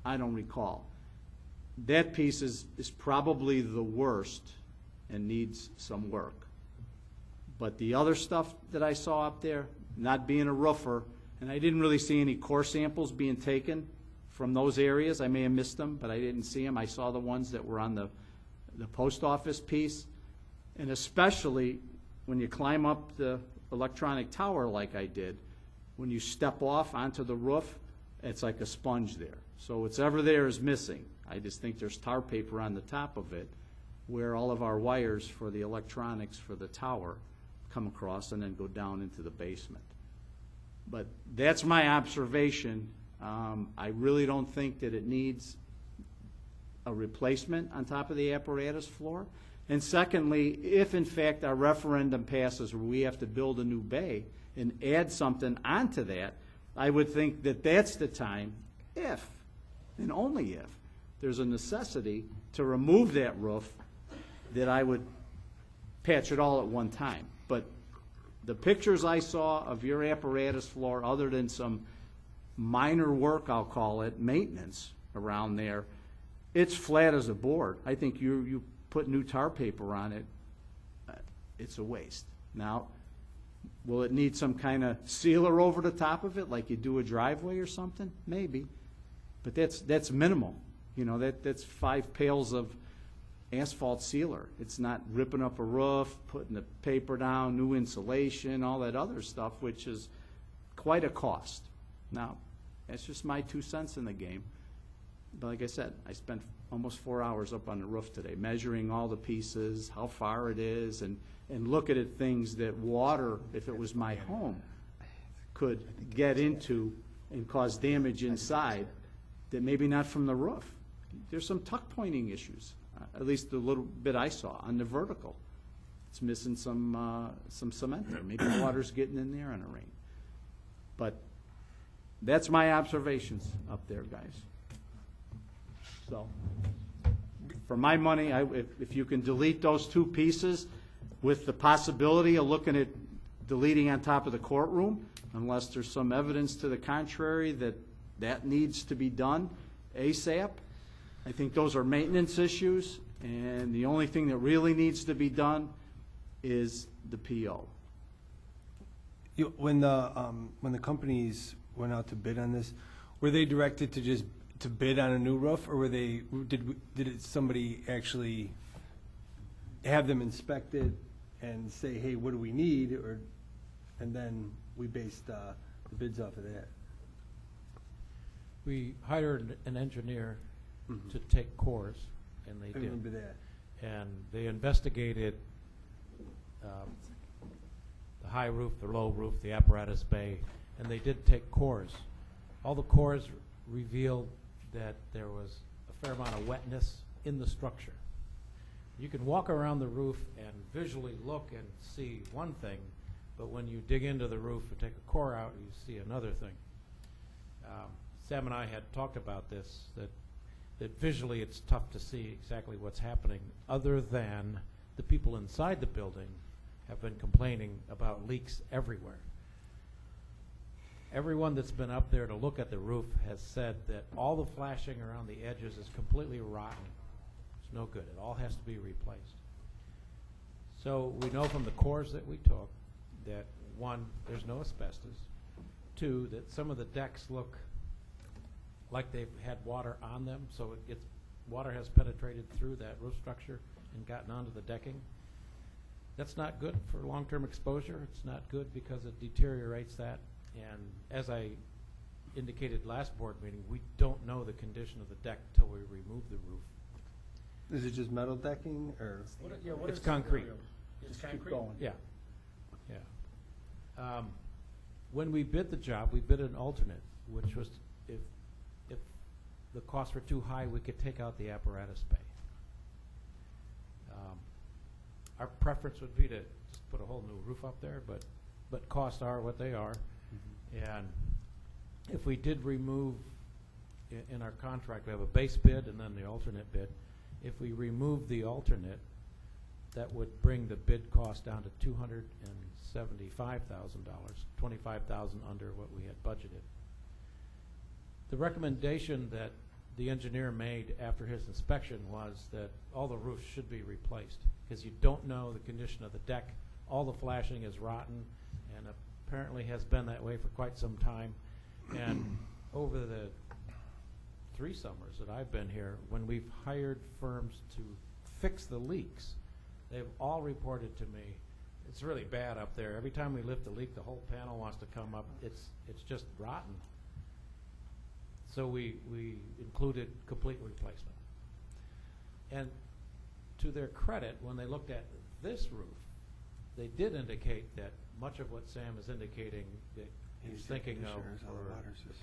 A: I don't recall. That piece is probably the worst and needs some work. But the other stuff that I saw up there, not being a roofer, and I didn't really see any core samples being taken from those areas. I may have missed them, but I didn't see them. I saw the ones that were on the post office piece. And especially when you climb up the electronic tower like I did, when you step off onto the roof, it's like a sponge there. So whatever there is missing. I just think there's tar paper on the top of it where all of our wires for the electronics for the tower come across and then go down into the basement. But that's my observation. I really don't think that it needs a replacement on top of the apparatus floor. And secondly, if in fact our referendum passes where we have to build a new bay and add something onto that, I would think that that's the time, if, and only if, there's a necessity to remove that roof, that I would patch it all at one time. But the pictures I saw of your apparatus floor, other than some minor work, I'll call it, maintenance around there, it's flat as a board. I think you put new tar paper on it, it's a waste. Now, will it need some kind of sealer over the top of it, like you do a driveway or something? Maybe. But that's minimal. You know, that's 5 pails of asphalt sealer. It's not ripping up a roof, putting the paper down, new insulation, all that other stuff, which is quite a cost. Now, that's just my 2 cents in the game. But like I said, I spent almost 4 hours up on the roof today, measuring all the pieces, how far it is, and looking at things that water, if it was my home, could get into and cause damage inside that maybe not from the roof. There's some tuck pointing issues, at least the little bit I saw on the vertical. It's missing some cement there. Maybe water's getting in there in the rain. But that's my observations up there, guys. So, for my money, if you can delete those 2 pieces with the possibility of looking at deleting on top of the courtroom, unless there's some evidence to the contrary that needs to be done ASAP. I think those are maintenance issues, and the only thing that really needs to be done is the PO.
C: When the companies went out to bid on this, were they directed to bid on a new roof, or did somebody actually have them inspected and say, hey, what do we need, and then we based the bids off of that?
J: We hired an engineer to take cores, and they
C: I
J: did.
C: remember that.
J: And they investigated the high roof, the low roof, the apparatus bay, and they did take cores. All the cores revealed that there was a fair amount of wetness in the structure. You can walk around the roof and visually look and see one thing, but when you dig into the roof and take a core out, you see another thing. Sam and I had talked about this, that visually it's tough to see exactly what's happening, other than the people inside the building have been complaining about leaks everywhere. Everyone that's been up there to look at the roof has said that all the flashing around the edges is completely rotten. It's no good. It all has to be replaced. So we know from the cores that we took that, one, there's no asbestos. Two, that some of the decks look like they've had water on them, so water has penetrated through that roof structure and gotten onto the decking. That's not good for long-term exposure. It's not good because it deteriorates that. And as I indicated last board meeting, we don't know the condition of the deck till we remove the roof.
C: Is it just metal decking, or?
J: It's concrete.
G: It's
A: Keep
G: concrete?
A: going.
J: Yeah, yeah. When we bid the job, we bid an alternate, which was if the costs were too high, we could take out the apparatus bay. Our preference would be to just put a whole new roof up there, but costs are what they are. And if we did remove, in our contract, we have a base bid and then the alternate bid. If we remove the alternate, that would bring the bid cost down to $275,000, $25,000 under what we had budgeted. The recommendation that the engineer made after his inspection was that all the roofs should be replaced because you don't know the condition of the deck. All the flashing is rotten and apparently has been that way for quite some time. And over the 3 summers that I've been here, when we've hired firms to fix the leaks, they've all reported to me, it's really bad up there. Every time we lift a leak, the whole panel wants to come up. It's just rotten. So we included complete replacement. And to their credit, when they looked at this roof, they did indicate that much of what Sam is indicating that he's thinking of for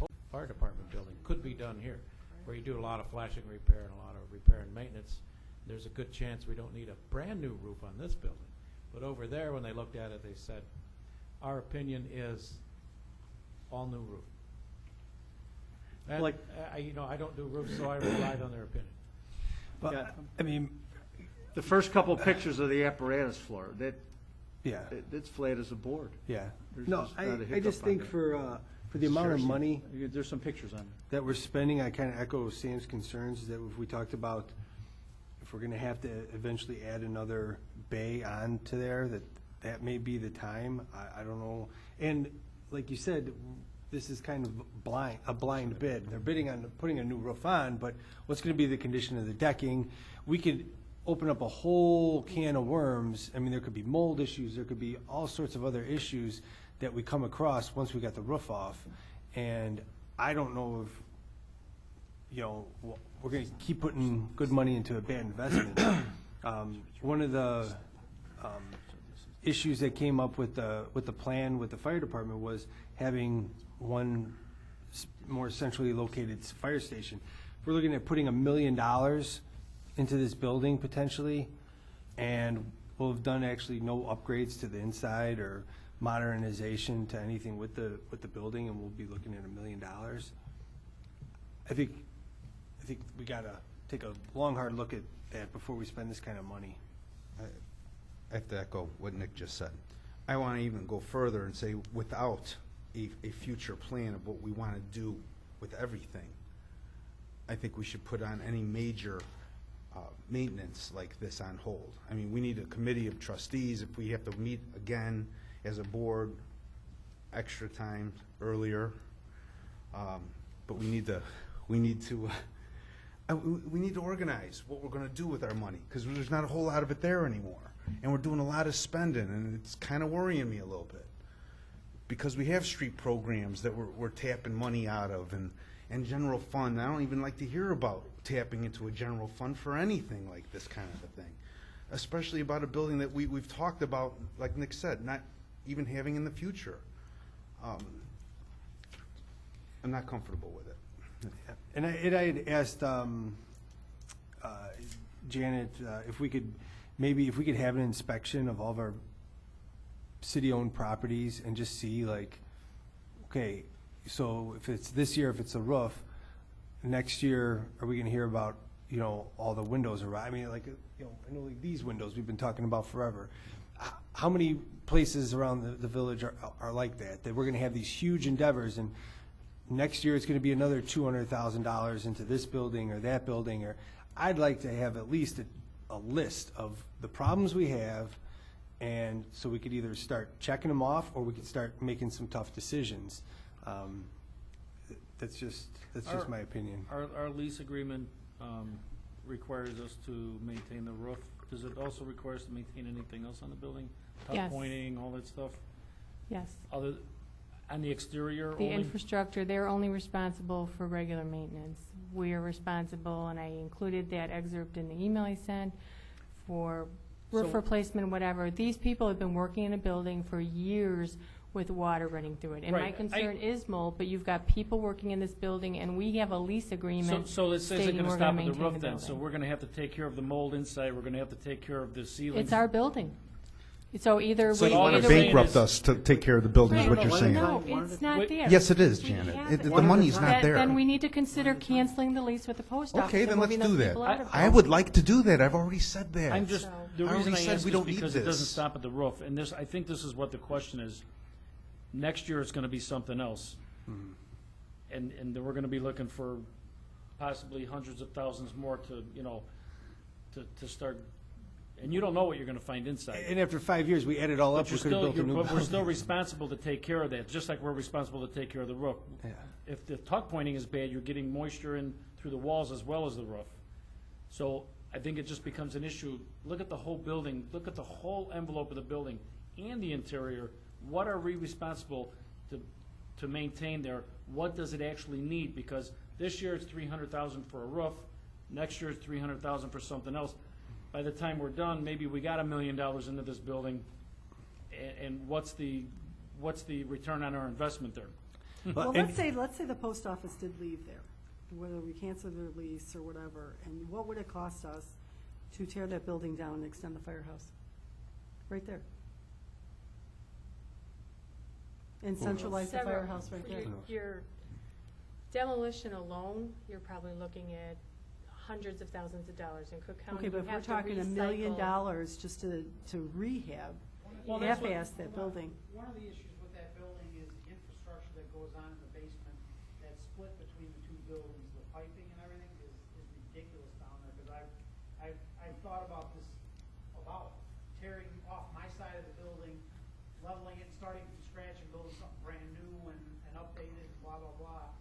J: the fire department building could be done here, where you do a lot of flashing repair and a lot of repair and maintenance. There's a good chance we don't need a brand new roof on this building. But over there, when they looked at it, they said, our opinion is all new roof. And I don't do roofs, so I relied on their opinion.
C: Well,
A: Yeah.
C: I mean,
A: The first couple pictures of the apparatus floor,
C: yeah,
A: it's flat as a board.
C: yeah.
A: There's
C: No,
A: just not a
C: I
A: hiccup
C: just
A: on
C: think
A: that.
C: for the amount of
A: Seriously.
C: money
A: There's some pictures on it.
C: that we're spending, I kind of echo Sam's concerns that if we talked about, if we're going to have to eventually add another bay onto there, that may be the time. I don't know. And like you said, this is kind of a blind bid. They're bidding on putting a new roof on, but what's going to be the condition of the decking? We could open up a whole can of worms. I mean, there could be mold issues. There could be all sorts of other issues that we come across once we got the roof off. And I don't know if, we're going to keep putting good money into a bad investment. One of the issues that came up with the plan with the fire department was having one more centrally located fire station. We're looking at putting $1 million into this building potentially, and we'll have done actually no upgrades to the inside or modernization to anything with the building, and we'll be looking at $1 million. I think we gotta take a long, hard look at that before we spend this kind of money.
K: I have to echo what Nick just said. I want to even go further and say without a future plan of what we want to do with everything, I think we should put on any major maintenance like this on hold. I mean, we need a committee of trustees. If we have to meet again as a board, extra time earlier, but we need to organize what we're going to do with our money because there's not a whole lot of it there anymore, and we're doing a lot of spending, and it's kind of worrying me a little bit because we have street programs that we're tapping money out of, and general fund. I don't even like to hear about tapping into a general fund for anything like this kind of a thing, especially about a building that we've talked about, like Nick said, not even having in the future. I'm not comfortable with it.
C: And I had asked Janet if we could have an inspection of all of our city-owned properties and just see, like, okay, so if it's this year, if it's a roof, next year, are we gonna hear about, all the windows around? I mean, like, I know like these windows we've been talking about forever. How many places around the village are like that we're gonna have these huge endeavors, and next year it's gonna be another $200,000 into this building or that building, or I'd like to have at least a list of the problems we have, and so we could either start checking them off, or we could start making some tough decisions. That's just my opinion.
G: Our lease agreement requires us to maintain the roof. Does it also require us to maintain anything else on the building? Tuck
I: Yes.
G: pointing, all that stuff?
I: Yes.
G: On the exterior
I: The
G: only?
I: infrastructure, they're only responsible for regular maintenance. We are responsible, and I included that excerpt in the email I sent, for roof
G: So-
I: replacement, whatever. These people have been working in a building for years with water running through it. And my
G: Right.
I: concern is mold, but you've got people working in this building, and we have a lease agreement
G: So this isn't
I: stating
G: gonna
I: we're
G: stop
I: gonna
G: at the
I: maintain
G: roof
I: the
G: then, so
I: building.
G: we're gonna have to take care of the mold inside, we're gonna have to take care of the ceilings.
I: It's our building. So either
K: So
I: we.
K: you want
G: all
K: to
G: I'm saying
K: bankrupt
G: is-
K: us to take care of the building, is what you're saying?
I: No, it's not
G: Wait-
I: there.
K: Yes, it is,
I: We
K: Janet.
I: have
K: The
I: it.
K: money's not there.
I: Then we need to consider canceling the lease with the post office.
K: Okay,
I: and
K: then let's
I: moving
K: do
I: those
K: that.
I: people out of
K: I
I: there.
K: would like to do that. I've already said that.
G: I'm just,
I: So-
G: the
K: I
G: reason
K: already
G: I
K: said
G: ask
K: we
G: is
K: don't need
G: because it doesn't
K: this.
G: stop at the roof, and I think this is what the question is. Next year, it's gonna be something else. And then we're gonna be looking for possibly hundreds of thousands more to start, and you don't know what you're gonna find inside.
C: And after 5 years, we add it all up,
G: But
C: we
G: you're
C: could have
G: still,
C: built a new
G: but we're
C: building.
G: still responsible to take care of that, just like we're responsible to take care of the roof.
C: Yeah.
G: If the tuck pointing is bad, you're getting moisture in through the walls as well as the roof. So I think it just becomes an issue. Look at the whole building, look at the whole envelope of the building and the interior. What are we responsible to maintain there? What does it actually need? Because this year it's $300,000 for a roof, next year it's $300,000 for something else. By the time we're done, maybe we got $1 million into this building, and what's the return on our investment there?
B: Well,
C: and-
B: let's say the post office did leave there, whether we cancel their lease or whatever, and what would it cost us to tear that building down and extend the firehouse? Right there. And centralize the
I: Several-
B: firehouse right there.
I: Your demolition alone, you're probably looking at hundreds of thousands of dollars in Cook County.
B: Okay, but
I: You
B: if we're
I: have to
B: talking $1 million
I: recycle.
B: just to rehab,
G: Well, that's what-
B: half-ass that building.
L: One of the issues with that building is the infrastructure that goes on in the basement, that split between the two buildings, the piping and everything is ridiculous down there, because I've thought about this, about tearing off my side of the building, leveling it, starting from scratch and building something brand new and updated, blah, blah, blah.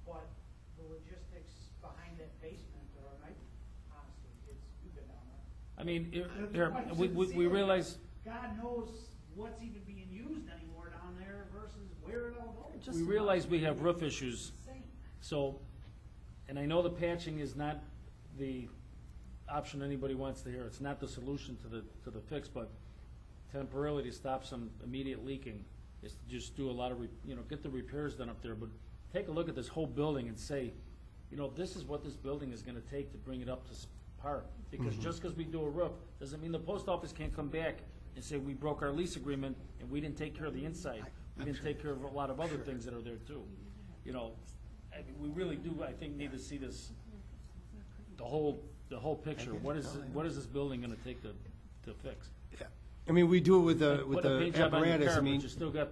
L: But the logistics behind that basement are a nightmare, honestly, you've been down there.
G: I mean,
L: The
G: here,
L: pipes
G: we
L: in the ceiling,
G: realize,
L: God knows what's even being used anymore down there versus where it all goes.
G: we realize we have roof issues,
L: Insane.
G: so, and I know the patching is not the option anybody wants to hear. It's not the solution to the fix, but temporarily to stop some immediate leaking is to just do a lot of, get the repairs done up there, but take a look at this whole building and say, this is what this building is gonna take to bring it up to par. Because just because we do a roof, doesn't mean the post office can't come back and say, we broke our lease agreement and we didn't take care of the inside. We didn't take care of a lot of other things that are there too. I mean, we really do, I think, need to see this, the whole picture. What is this building gonna take to fix?
C: Yeah. I mean, we do it with
G: Put a
C: the
G: paint job on your
C: apparatus, I
G: car,
C: mean.
G: but you still got,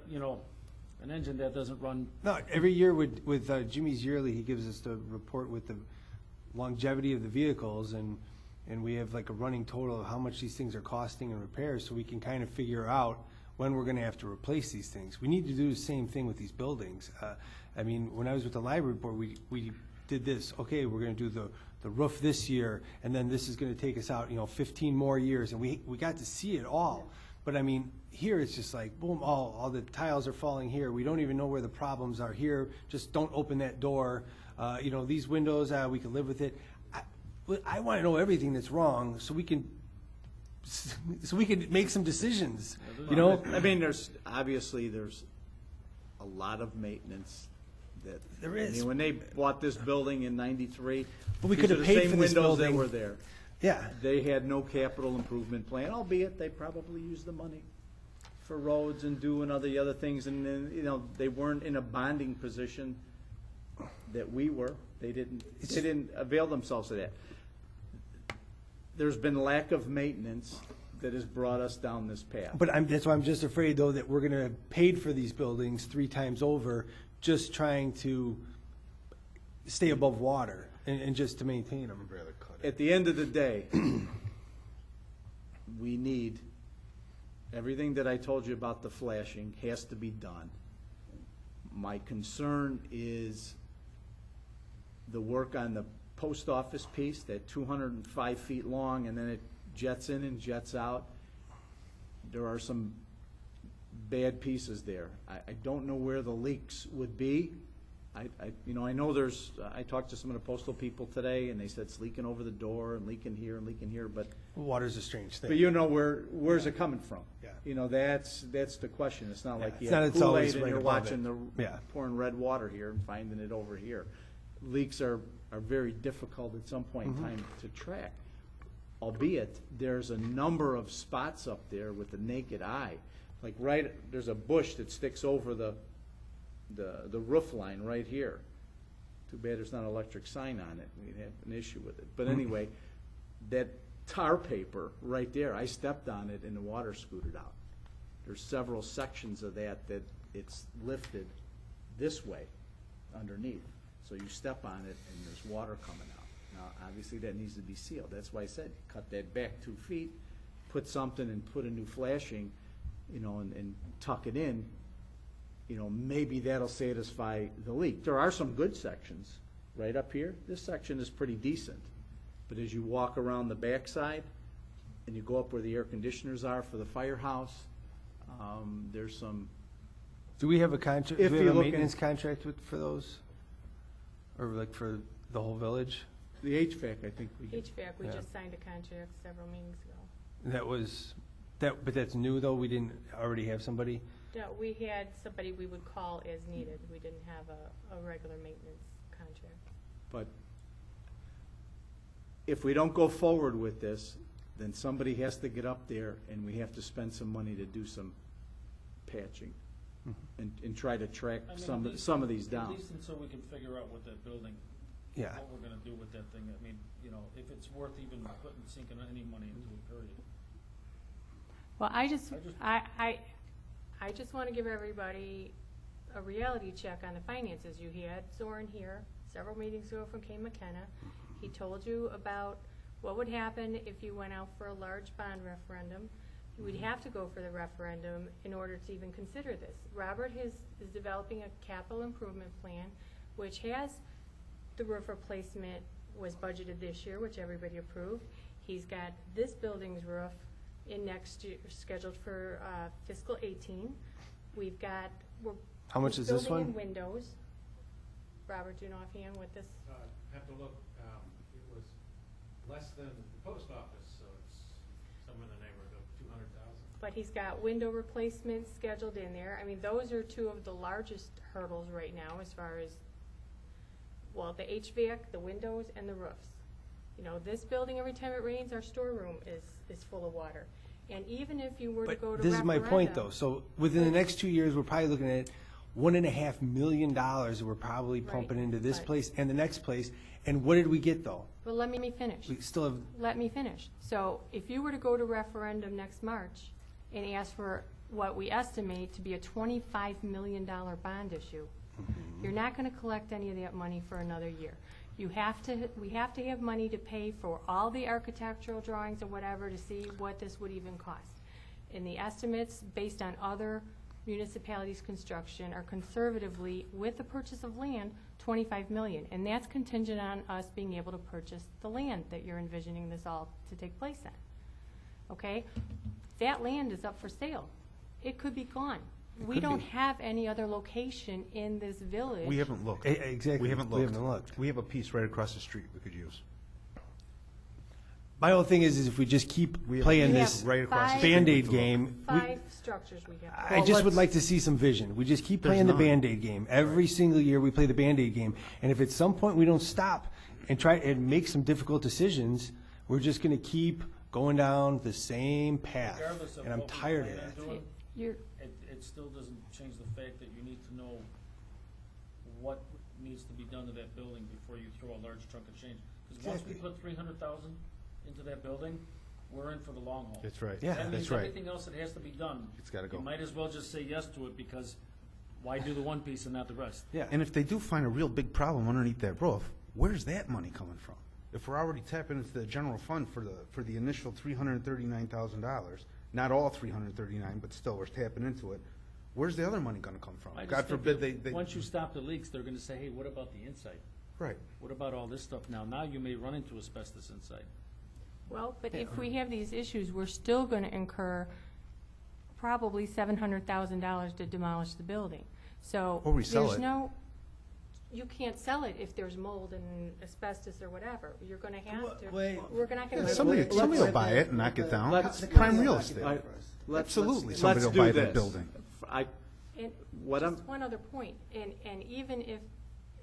G: an engine that doesn't run.
C: No, every year with Jimmy's yearly, he gives us the report with the longevity of the vehicles, and we have like a running total of how much these things are costing in repairs, so we can kind of figure out when we're gonna have to replace these things. We need to do the same thing with these buildings. I mean, when I was with the library board, we did this, okay, we're gonna do the roof this year, and then this is gonna take us out, 15 more years, and we got to see it all. But I mean, here it's just like, boom, all the tiles are falling here. We don't even know where the problems are here. Just don't open that door. These windows, we can live with it. I want to know everything that's wrong so we can make some decisions,
A: I mean, there's a lot of maintenance that.
C: There is.
A: I mean, when they bought this building in '93.
C: But we
A: these
C: could
A: are
C: have
A: the
C: paid
A: same
C: for this
A: windows that
C: building.
A: were there.
C: Yeah.
A: They had no capital improvement plan, albeit they probably used the money for roads and doing the other things, and then, they weren't in a bonding position that we were. They didn't avail themselves of that. There's been lack of maintenance that has brought us down this path.
C: But that's why I'm just afraid, though, that we're going to have paid for these buildings 3 times over, just trying to stay above water. and just to maintain them.
K: I'd rather cut it.
A: At the end of the day, we need, everything that I told you about the flashing has to be done. My concern is the work on the post office piece, that 205 feet long, and then it jets in and jets out. There are some bad pieces there. I don't know where the leaks would be. I know there's, I talked to some of the postal people today, and they said it's leaking over the door and leaking here, but
C: Water's a strange thing.
A: but you know where's it coming from?
C: Yeah.
A: You know, that's the question. It's not like
C: Yeah,
A: you
C: it's not
A: have
C: it's always
A: Kool-Aid and
C: right
A: you're
C: above
A: watching
C: it.
A: the
C: Yeah.
A: pouring red water here and finding it over here. Leaks are very difficult at some point
C: Mm-hmm.
A: in time to track. Albeit, there's a number of spots up there with the naked eye. Like there's a bush that sticks over the roof line right here. Too bad there's not an electric sign on it. We'd have an issue with it. But anyway, that tar paper right there, I stepped on it and the water scooted out. There's several sections of that it's lifted this way underneath. So you step on it and there's water coming out. Now, obviously that needs to be sealed. That's why I said, cut that back 2 feet, put something and put a new flashing, and tuck it in. Maybe that'll satisfy the leak. There are some good sections right up here. This section is pretty decent. But as you walk around the backside and you go up where the air conditioners are for the firehouse, there's some,
C: Do we have a contract,
A: If
C: do we
A: you
C: have a
A: look
C: maintenance contract for those? Or like for the whole village?
A: the HVAC, I think we
I: HVAC, we
C: Yeah.
I: just signed a contract several meetings ago.
C: But that's new though, we didn't already have somebody?
I: No, we had somebody we would call as needed. We didn't have a regular maintenance contract.
A: But if we don't go forward with this, then somebody has to get up there and we have to spend some money to do some patching and try to track
G: I mean, at
A: some
G: least-
A: of these down.
G: At least until we can figure out what that building,
C: Yeah.
G: what we're gonna do with that thing. I mean, if it's worth even sinking any money into it, period.
I: Well, I just
G: I just
I: want to give everybody a reality check on the finances. You had Zoran here several meetings ago from Kay McKenna. He told you about what would happen if you went out for a large bond referendum. We'd have to go for the referendum in order to even consider this. Robert is developing a capital improvement plan, which has the roof replacement was budgeted this year, which everybody approved. He's got this building's roof in next year, scheduled for fiscal 18. We're
C: How much is this
I: building in
C: one?
I: windows. Robert, do you know offhand what this?
J: Have to look, it was less than the post office, so it's somewhere in the neighborhood of 200,000.
I: But he's got window replacements scheduled in there. I mean, those are two of the largest hurdles right now as far as, well, the HVAC, the windows, and the roofs. This building, every time it rains, our storeroom is full of water. And even if you were to go to
C: But this is my point
I: referendum-
C: though, so within the next 2 years, we're probably looking at $1.5 million that we're probably
I: Right,
C: pumping into this
I: but-
C: place and the next place, and what did we get though?
I: Well, let me finish.
C: We still have,
I: Let me finish. So if you were to go to referendum next March and ask for what we estimate to be a $25 million bond issue, you're not going to collect any of that money for another year. We have to have money to pay for all the architectural drawings or whatever to see what this would even cost. And the estimates based on other municipalities' construction are conservatively, with the purchase of land, $25 million. And that's contingent on us being able to purchase the land that you're envisioning this all to take place in. Okay? That land is up for sale. It could be gone. We
C: could
I: don't
C: be.
I: have any other location in this village.
K: We haven't looked.
C: exactly.
K: We haven't
C: We
K: looked.
C: haven't looked.
K: We have a piece right across the street we could use.
C: My whole thing is if we just keep
K: We have-
C: playing
I: We
C: this
I: have
K: right across the street
C: Band-Aid
K: with the look.
C: game,
I: 5 structures we have.
C: I just would like to see some vision. We just keep
K: There's
C: playing the
K: none.
C: Band-Aid game. Every single year, we play the Band-Aid game. And if at some point we don't stop and try and make some difficult decisions, we're just going to keep going down the same path.
G: Regardless of
C: And I'm
G: what we
C: tired of
G: plan on
C: that.
G: doing,
I: You're,
G: it still doesn't change the fact that you need to know what needs to be done to that building before you throw a large chunk of change. Because once we
C: Exactly.
G: put 300,000 into that building, we're in for the long haul.
K: That's right.
C: Yeah.
G: That means
K: That's right.
G: everything else that has to be done,
K: It's gotta go.
G: you might as well just say yes to it, because why do the one piece and not the rest?
C: Yeah.
K: And if they do find a real big problem underneath that roof, where's that money coming from? If we're already tapping into the general fund for the initial $339,000, not all 339, but still we're tapping into it, where's the other money gonna come from?
G: I just
K: God
G: think
K: forbid
G: that
K: they.
G: Once you stop the leaks, they're gonna say, hey, what about the inside?
K: Right.
G: What about all this stuff now? Now you may run into asbestos inside.
I: Well, but if we have these issues, we're still gonna incur probably $700,000 to demolish the building. So
K: Or resell
I: there's
K: it.
I: no, you can't sell it if there's mold and asbestos or whatever. You're gonna have to,
C: Wait.
I: we're not gonna.
K: Yeah,
I: be
K: somebody
I: able to-
K: will buy it and knock it down.
A: Let's-
K: It's prime real
A: All
K: estate.
A: right,
K: Absolutely,
A: let's
K: somebody will
A: do
K: buy
A: this.
K: that building.
I: And
A: What I'm-
I: just one other point, and even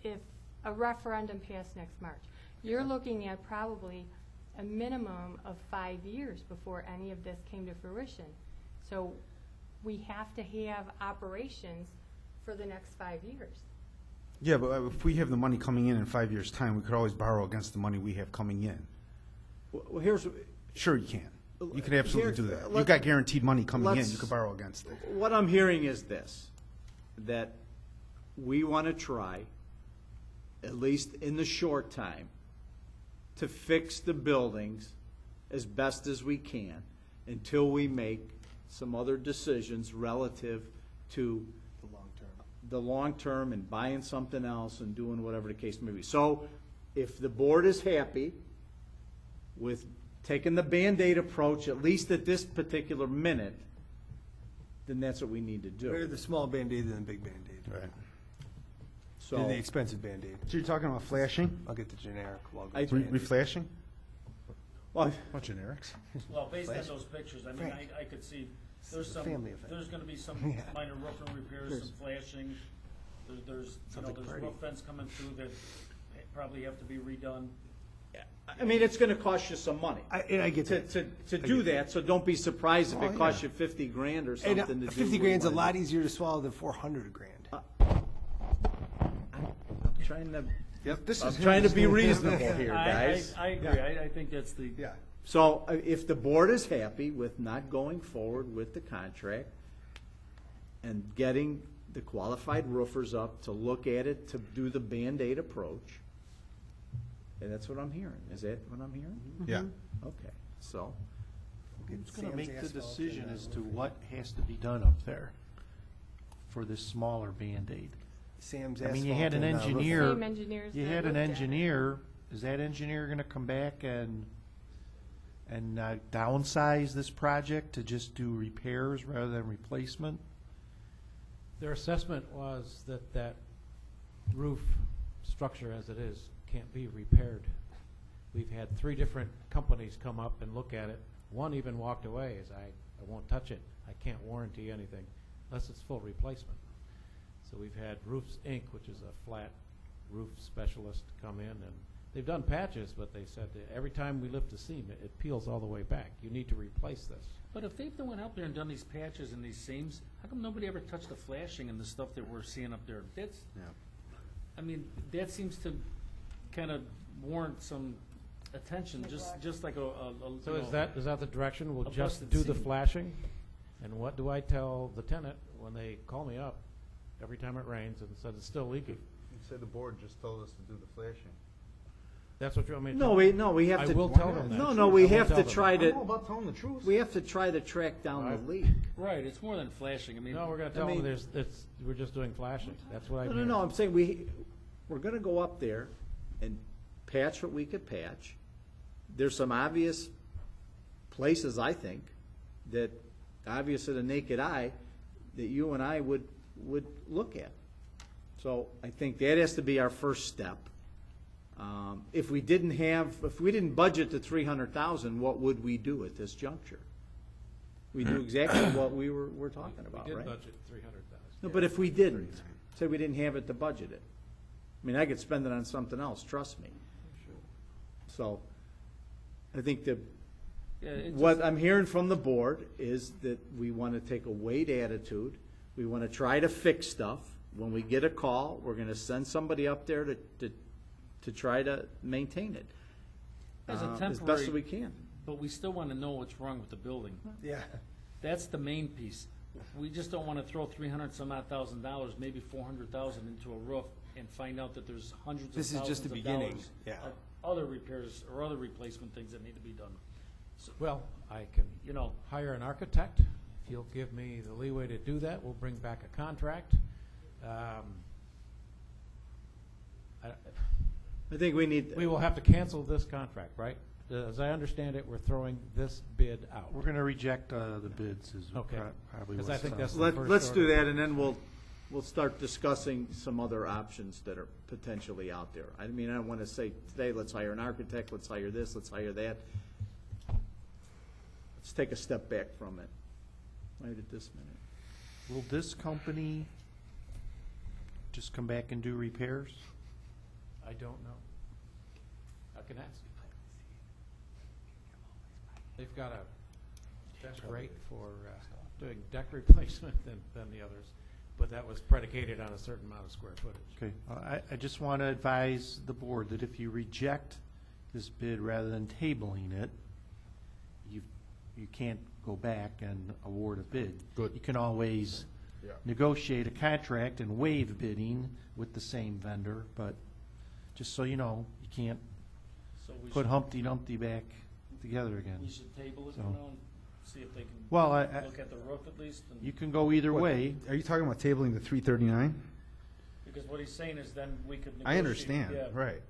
I: if a referendum passed next March, you're looking at probably a minimum of 5 years before any of this came to fruition. So we have to have operations for the next 5 years.
K: Yeah, but if we have the money coming in 5 years' time, we could always borrow against the money we have coming in.
A: Well, here's,
K: Sure you can. You can absolutely do that.
A: Here's-
K: You've got guaranteed money coming in,
A: let's-
K: you could borrow against it.
A: what I'm hearing is this, that we want to try, at least in the short time, to fix the buildings as best as we can until we make some other decisions relative to the long term and buying something else and doing whatever the case may be. So if the board is happy with taking the Band-Aid approach, at least at this particular minute, then that's what we need to
C: Better
A: do.
C: the small Band-Aid than the big Band-Aid.
K: Right.
A: So
C: Than the expensive Band-Aid.
K: So you're talking about flashing?
C: I'll get the generic Walgreens
A: I-
C: Band-Aid.
K: Reflashing?
A: well,
K: What generics?
G: Well, based on those pictures, I mean, I could see, there's
C: a
G: some,
C: family event.
G: there's gonna be some
C: Yeah.
G: minor roofing repairs, some flashing. There's roof vents coming through that probably have to be redone.
A: I mean, it's gonna cost you some money
C: I get that.
A: to do that, so don't be surprised if
K: Oh,
A: it costs
K: yeah.
A: you 50 grand or
C: And,
A: something to do.
C: 50
A: what
C: grand's a
A: you
C: lot
A: wanna do.
C: easier to swallow than 400 grand.
A: I'm trying to,
K: Yep, this
A: I'm
K: is.
A: trying to be reasonable here,
G: I
A: guys.
G: agree, I think that's the.
K: Yeah.
A: So if the board is happy with not going forward with the contract and getting the qualified roofers up to look at it, to do the Band-Aid approach, and that's what I'm hearing. Is that what I'm hearing?
K: Yeah.
A: Okay, so,
F: Who's gonna
C: Sam's
F: make the
C: asphalt
F: decision
C: and,
F: as to what has to be done up there for this smaller Band-Aid?
C: Sam's
F: I mean, you had an
C: asphalt and, roof.
F: engineer.
I: Same engineers
F: You
I: that
F: had an
I: looked at it.
F: engineer, is that engineer gonna come back and downsize this project to just do repairs rather than replacement?
J: Their assessment was that that roof structure as it is can't be repaired. We've had 3 different companies come up and look at it. One even walked away as I won't touch it. I can't warranty anything unless it's full replacement. So we've had Roofs Inc., which is a flat roof specialist, come in, and they've done patches, but they said that every time we lift the seam, it peels all the way back. You need to replace this.
G: But if they've went out there and done these patches and these seams, how come nobody ever touched the flashing and the stuff that we're seeing up there? That's,
K: Yeah.
G: I mean, that seems to kind of warrant some attention, just like
J: So is that the direction? We'll
G: a
J: just
G: busted
J: do the
G: seam.
J: flashing? And what do I tell the tenant when they call me up every time it rains and said it's still leaking?
K: You said the board just told us to do the flashing.
J: That's what you want me to
A: no,
J: tell
A: we,
J: them?
A: no, we have
J: I
A: to.
J: will tell them that.
A: No, we
J: I will
A: have
J: tell
A: to
J: them.
A: try
K: I'm all
A: to,
K: about telling the truth.
A: we have to try to track down the leak.
G: Right, it's more than flashing, I mean.
J: No, we're gonna tell
A: mean-
J: them we're just doing flashing. That's what I
A: No,
J: mean.
A: no, I'm saying we're gonna go up there and patch what we could patch. There's some obvious places, I think, that obvious to the naked eye, that you and I would look at. So I think that has to be our first step. If we didn't budget the 300,000, what would we do at this juncture? We do exactly what we're talking about,
J: We
A: right?
J: did budget 300,000.
A: No, but if we didn't, say we didn't have it to budget it, I mean, I could spend it on something else, trust me. So, I think that
G: Yeah, it
A: what
G: just-
A: I'm hearing from the board is that we want to take a wait attitude. We want to try to fix stuff. When we get a call, we're going to send somebody up there to try to maintain it
G: As a
A: as best as
G: temporary-
A: we can.
G: But we still want to know what's wrong with the building.
C: Yeah.
G: That's the main piece. We just don't want to throw $300 some odd thousand, maybe $400,000 into a roof and find out that there's hundreds of
C: This is
G: thousands
C: just the
G: of
C: beginning,
G: dollars
C: yeah.
G: of other repairs or other replacement things that need to be done.
J: Well, I can,
G: You know,
J: hire an architect. If you'll give me the leeway to do that, we'll bring back a contract.
A: I think we need,
J: We will have to cancel this contract, right? As I understand it, we're throwing this bid out.
F: We're gonna reject the bids is
J: Okay.
F: probably
J: Because
F: what
J: I think
F: it
J: that's
F: sounds
J: the
F: like.
A: let's
J: first
A: do
J: order.
A: that, and then we'll start discussing some other options that are potentially out there. I mean, I don't want to say today, let's hire an architect, let's hire this, let's hire that. Let's take a step back from it, right at this minute.
F: Will this company just come back and do repairs?
J: I don't know. I can ask. They've got a better rate for doing deck replacement than the others, but that was predicated on a certain amount of square footage.
F: Okay, I just want to advise the board that if you reject this bid rather than tabling it, you can't go back and award a bid.
K: Good.
F: You can always negotiate a contract and waive bidding with the same vendor, but just so you know, you can't
G: so we
F: put
G: should,
F: Humpty Dumpty back together again.
G: we should table it for
F: So-
G: now and see if they can
F: Well,
G: look at the roof at least. And,
F: you can go either
K: What,
F: way.
K: Are you talking about tabling the 339?
G: because what he's saying is then we could negotiate.
K: I understand,
G: yeah.
K: right.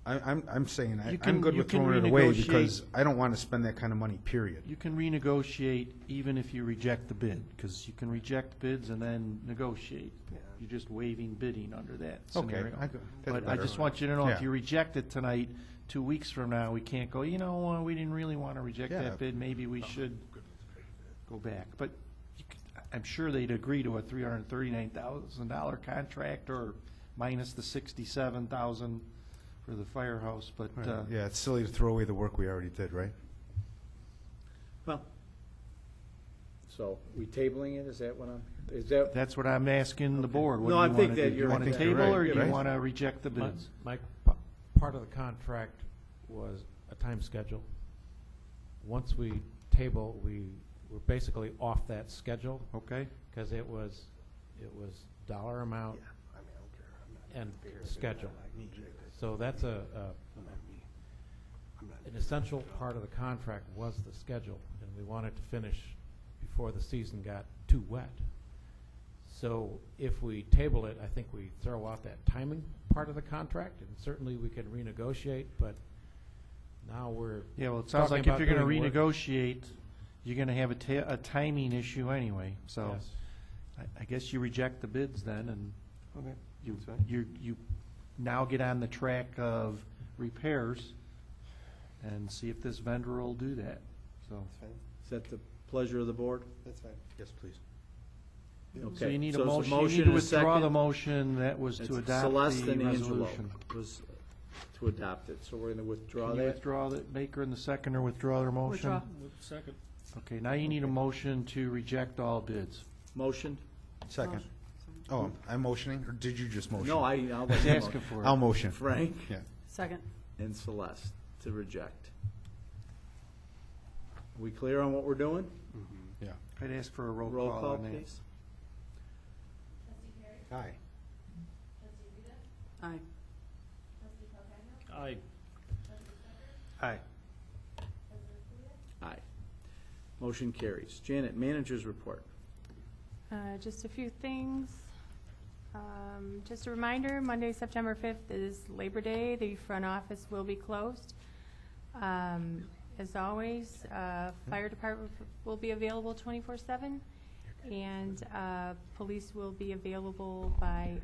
K: I'm saying,
F: You
K: I'm
F: can-
K: good
F: you
K: with
F: can
K: throwing it away
F: renegotiate-
K: because I don't want to spend that kind of money, period.
F: You can renegotiate even if you reject the bid, because you can reject bids and then negotiate. You're just waiving bidding under that scenario.
K: That's
F: But I
K: better.
F: just want you to know, if
K: Yeah.
F: you reject it tonight, 2 weeks from now, we can't go, we didn't really want to reject
K: Yeah.
F: that bid, maybe we should go back. But I'm sure they'd agree to a $339,000 contract or minus the $67,000 for the firehouse, but,
K: Right. Yeah, it's silly to throw away the work we already did, right?
A: Well, so we tabling it, is that what is that?
F: that's what I'm asking the board. What do
A: No, I
F: you
A: think
F: wanna
A: that
F: do?
A: you're-
F: You want
K: I
F: to
K: think you're
F: table,
K: right,
F: or you
K: right?
F: want to reject the
J: My-
F: bids?
J: My, part of the contract was a time schedule. Once we table, we're basically off that schedule,
F: Okay?
J: because it was dollar amount and schedule. So that's an essential part of the contract was the schedule, and we wanted to finish before the season got too wet. So if we table it, I think we throw out that timing part of the contract, and certainly we can renegotiate, but now we're
F: Yeah, well, it sounds
J: talking
F: like if
J: about
F: you're going
J: doing
F: to
J: work.
F: renegotiate, you're going to have a timing issue anyway. So
J: Yes.
F: I guess you reject the bids then, and
C: Okay.
F: you now get on the track of repairs and see if this vendor will do that. So,
A: Is that the pleasure of the board?
C: That's fine.
K: Yes, please.
F: so you need
A: So
F: a
A: it's
F: motion, you need
A: and
F: to
A: a
F: withdraw the
A: second.
F: motion that was
A: It's
F: to adopt
A: Celeste
F: the
A: and Angelo
F: resolution.
A: was to adopt it, so we're going to withdraw
F: Can you
A: that.
F: withdraw the Baker and the seconder withdraw their motion?
B: Withdraw.
G: Second.
F: Okay, now you need a motion to reject all bids.
A: Motion?
K: Second. Oh, I'm motioning, or did you just motion?
A: No, I'll let
F: He's
A: you
F: asking
A: motion.
F: for it.
K: I'll motion.
A: Frank
K: Yeah.
B: Second.
A: and Celeste to reject. Are we clear on what we're doing?
K: Yeah.
F: I'd ask for a roll
A: Roll
F: call
A: call,
F: on that.
A: please.
K: Aye.
B: Aye.
G: Aye.
F: Aye.
A: Aye. Motion carries. Janet, manager's report.
I: Just a few things. Just a reminder, Monday, September 5th is Labor Day. The front office will be closed. As always, fire department will be available 24/7, and police will be available by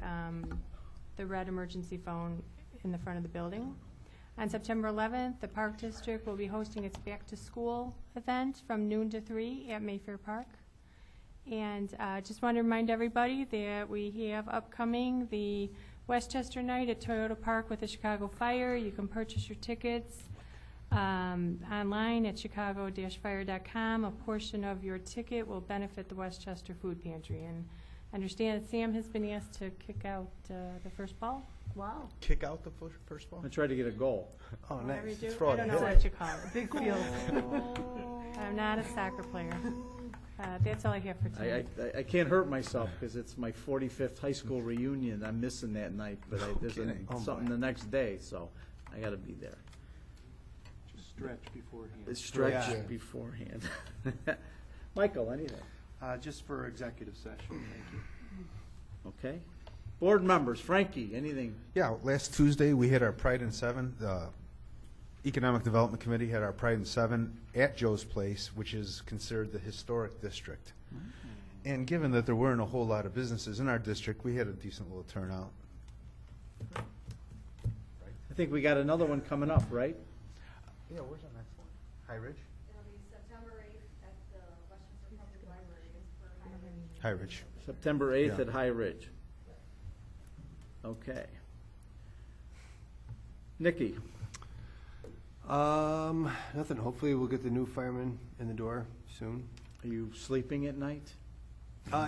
I: the red emergency phone in the front of the building. On September 11th, the Park District will be hosting its back-to-school event from noon to 3 at Mayfair Park. And just want to remind everybody that we have upcoming the Westchester night at Toyota Park with the Chicago Fire. You can purchase your tickets online at chicago-fire.com. A portion of your ticket will benefit the Westchester Food Pantry. And I understand that Sam has been asked to kick out the first ball.
B: Wow.
K: Kick out the first ball?
A: I tried to get a goal.
K: Oh,
I: Whatever you do.
K: Throw
I: I
K: it
I: don't know
K: ahead.
I: what you call it.
B: Big field.
I: I'm not a soccer player. That's all I have for tonight.
A: I can't hurt myself because it's my 45th high school reunion. I'm missing that night, but there's
K: kidding.
A: something the next day, so I got to be there.
C: Just stretch beforehand.
A: It's stretch
C: Yeah.
A: beforehand. Michael, anything?
F: Just for executive session, thank you.
A: Okay. Board members, Frankie, anything?
K: Yeah, last Tuesday, we had our Pride in Seven. The Economic Development Committee had our Pride in Seven at Joe's Place, which is considered the historic district. And given that there weren't a whole lot of businesses in our district, we had a decent little turnout.
A: I think we got another one coming up, right?
K: Yeah, where's our next one? High Ridge?
D: It'll be September 8th at the Westchester Public Library. It's for
K: High Ridge.
A: September 8th
K: Yeah.
A: at High Ridge. Okay. Nikki?
C: Nothing. Hopefully we'll get the new fireman in the door soon.
A: Are you sleeping at night?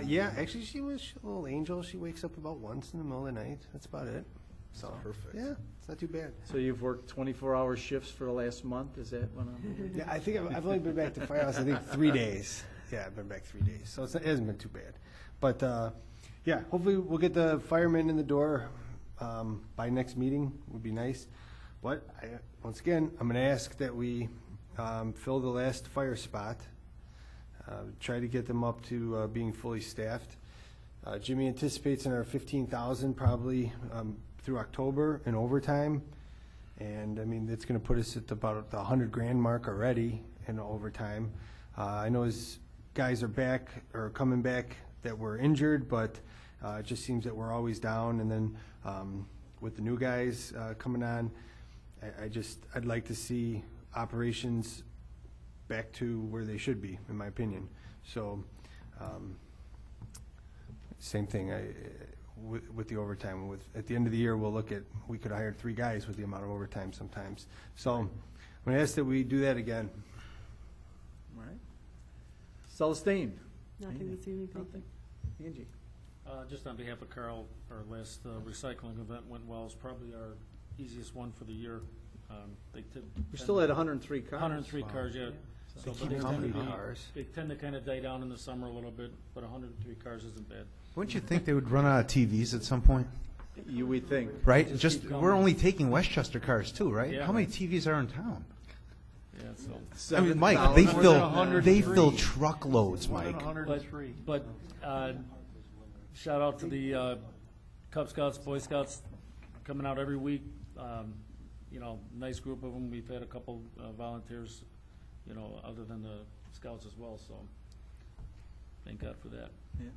C: Yeah, actually she was a little angel. She wakes up about once in the middle of the night. That's about it. So
K: Perfect.
C: yeah, it's not too bad.
A: So you've worked 24-hour shifts for the last month, is that what I'm?
C: Yeah, I think I've only been back to firehouse, I think 3 days. Yeah, I've been back 3 days, so it hasn't been too bad. But, yeah, hopefully we'll get the firemen in the door by next meeting, would be nice. But, once again, I'm gonna ask that we fill the last fire spot, try to get them up to being fully staffed. Jimmy anticipates another 15,000 probably through October in overtime. And I mean, it's gonna put us at about the 100 grand mark already in overtime. I know his guys are back or coming back that were injured, but it just seems that we're always down. And then with the new guys coming on, I'd like to see operations back to where they should be, in my opinion. So, same thing with the overtime. At the end of the year, we'll look at, we could have hired 3 guys with the amount of overtime sometimes. So, I'm going to ask that we do that again.
A: All right. Celestine?
B: Nothing this evening, thank you.
A: Angie?
G: Just on behalf of Carl, our last recycling event went well. It's probably our easiest one for the year.
A: We're still at 103 cars.
G: 103 cars, yeah. So, but
C: keep
G: they
C: coming
G: tend to be-
C: cars.
G: They tend to kind of die down in the summer a little bit, but 103 cars isn't bad.
K: Wouldn't you think they would run out of TVs at some point?
A: You would think.
K: Right?
G: Just
K: Just,
G: keep coming.
K: we're only taking Westchester cars too, right?
G: Yeah.
K: How many TVs are in town?
G: Yeah, so.
K: I mean, Mike, they
A: 7,000.
K: fill truckloads,
F: More than
K: Mike.
F: 103.
G: But shout out to the Cub Scouts, Boy Scouts coming out every week. You know, nice group of them. We've had a couple volunteers, you know, other than the Scouts as well, so thank God for that.
A: Yeah.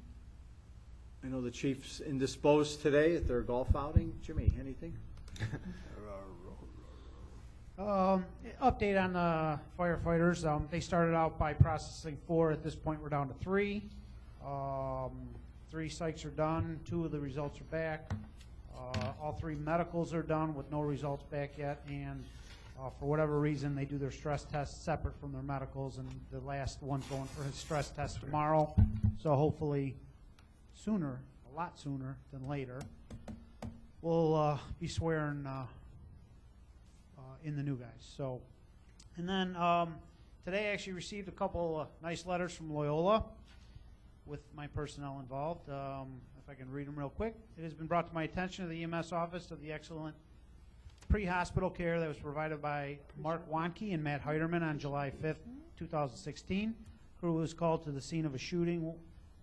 A: I know the Chiefs indisposed today at their golf outing. Jimmy, anything?
L: Update on the firefighters. They started out by processing 4. At this point, we're down to 3. 3 psychs are done. 2 of the results are back. All 3 medicals are done with no results back yet. And for whatever reason, they do their stress tests separate from their medicals. And the last one's going for his stress test tomorrow. So hopefully sooner, a lot sooner than later, we'll be swearing in the new guys. So, and then today I actually received a couple nice letters from Loyola with my personnel involved. If I can read them real quick. It has been brought to my attention of the EMS office of the excellent pre-hospital care that was provided by Mark Wanke and Matt Heiderman on July 5th, 2016. Crew was called to the scene of a shooting.